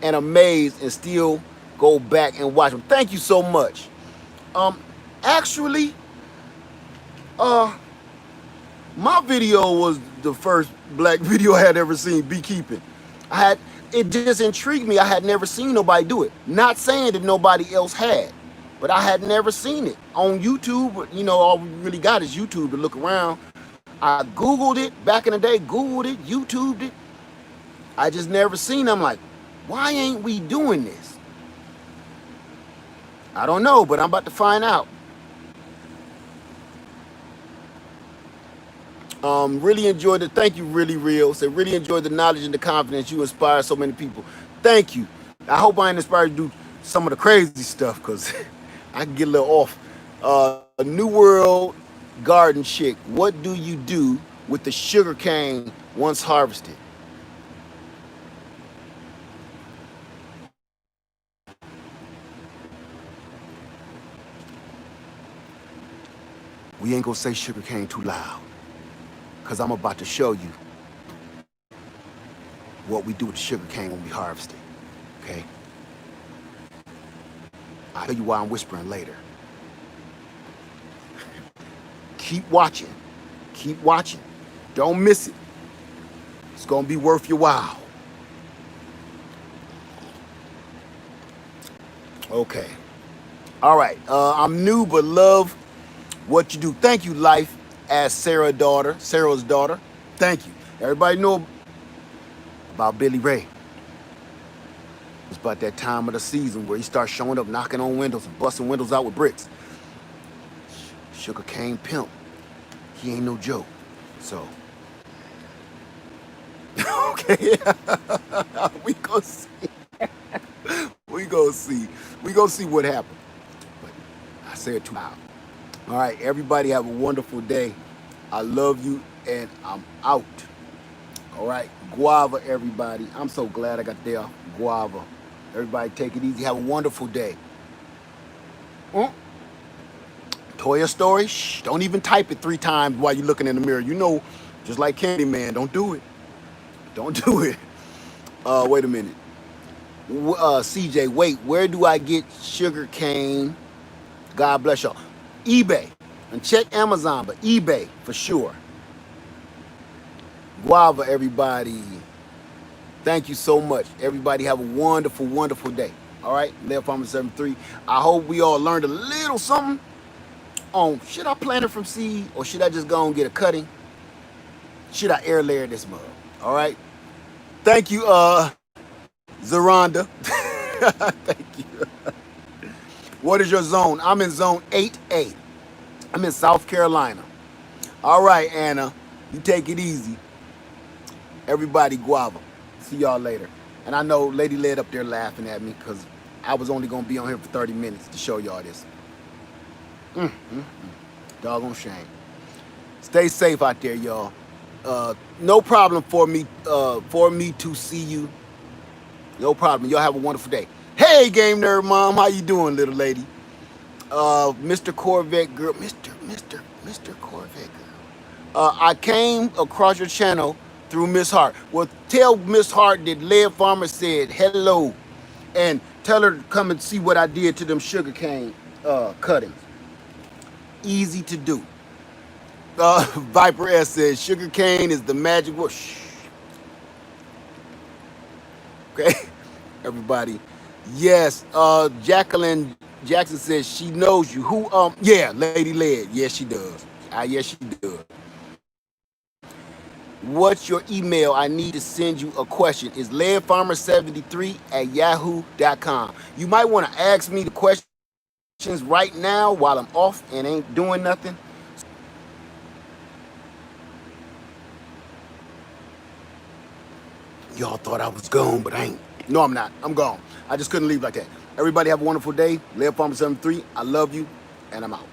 amazed and still go back and watch them. Thank you so much. Actually, my video was the first black video I had ever seen beekeeping. It just intrigued me. I had never seen nobody do it. Not saying that nobody else had. But I had never seen it on YouTube. You know, all we really got is YouTube to look around. I Googled it back in the day, Googled it, YouTubed it. I just never seen it. I'm like, why ain't we doing this? I don't know, but I'm about to find out. Really enjoyed it. Thank you, Really Real. Said, really enjoyed the knowledge and the confidence you inspire so many people. Thank you. I hope I ain't inspired you to do some of the crazy stuff, because I can get a little off. New World Garden Chick, what do you do with the sugar cane once harvested? We ain't gonna say sugar cane too loud, because I'm about to show you what we do with the sugar cane when we harvest it, okay? I'll tell you why I'm whispering later. Keep watching. Keep watching. Don't miss it. It's gonna be worth your while. Okay. All right. I'm new but love what you do. Thank you, Life, as Sarah's daughter. Thank you. Everybody know about Billy Ray. It's about that time of the season where he starts showing up, knocking on windows and busting windows out with bricks. Sugar cane pimp. He ain't no joke. So, okay, we gonna see. We gonna see. We gonna see what happens. But I say it too loud. All right, everybody have a wonderful day. I love you, and I'm out. All right, guava, everybody. I'm so glad I got there. Guava. Everybody take it easy. Have a wonderful day. Toya story? Shh, don't even type it 3 times while you're looking in the mirror. You know, just like Candyman, don't do it. Don't do it. Wait a minute. CJ, wait, where do I get sugar cane? God bless y'all. eBay. And check Amazon, but eBay for sure. Guava, everybody. Thank you so much. Everybody have a wonderful, wonderful day. All right, Left Farmer 73. I hope we all learned a little something on, should I plant it from seed or should I just go and get a cutting? Should I air layer this mug? All right. Thank you, Zaranda. Thank you. What is your zone? I'm in zone 8A. I'm in South Carolina. All right, Anna. You take it easy. Everybody, guava. See y'all later. And I know Lady Led up there laughing at me because I was only going to be on here for 30 minutes to show y'all this. Doggone shame. Stay safe out there, y'all. No problem for me to see you. No problem. Y'all have a wonderful day. Hey, Game Nerd Mom. How you doing, little lady? Mr. Corvette Girl. Mr. Corvette Girl. I came across your channel through Miss Hart. Well, tell Miss Hart that Lead Farmer said hello. And tell her to come and see what I did to them sugarcane cuttings. Easy to do. Viper S says sugarcane is the magic word. Shh. Okay, everybody. Yes, Jacqueline Jackson says she knows you. Who? Yeah, Lady Led. Yes, she does. Yes, she does. What's your email? I need to send you a question. It's leadfarmer73@yahoo.com. You might want to ask me the questions right now while I'm off and ain't doing nothing. Y'all thought I was gone, but I ain't. No, I'm not. I'm gone. I just couldn't leave like that. Everybody have a wonderful day. Leadfarmer73, I love you, and I'm out.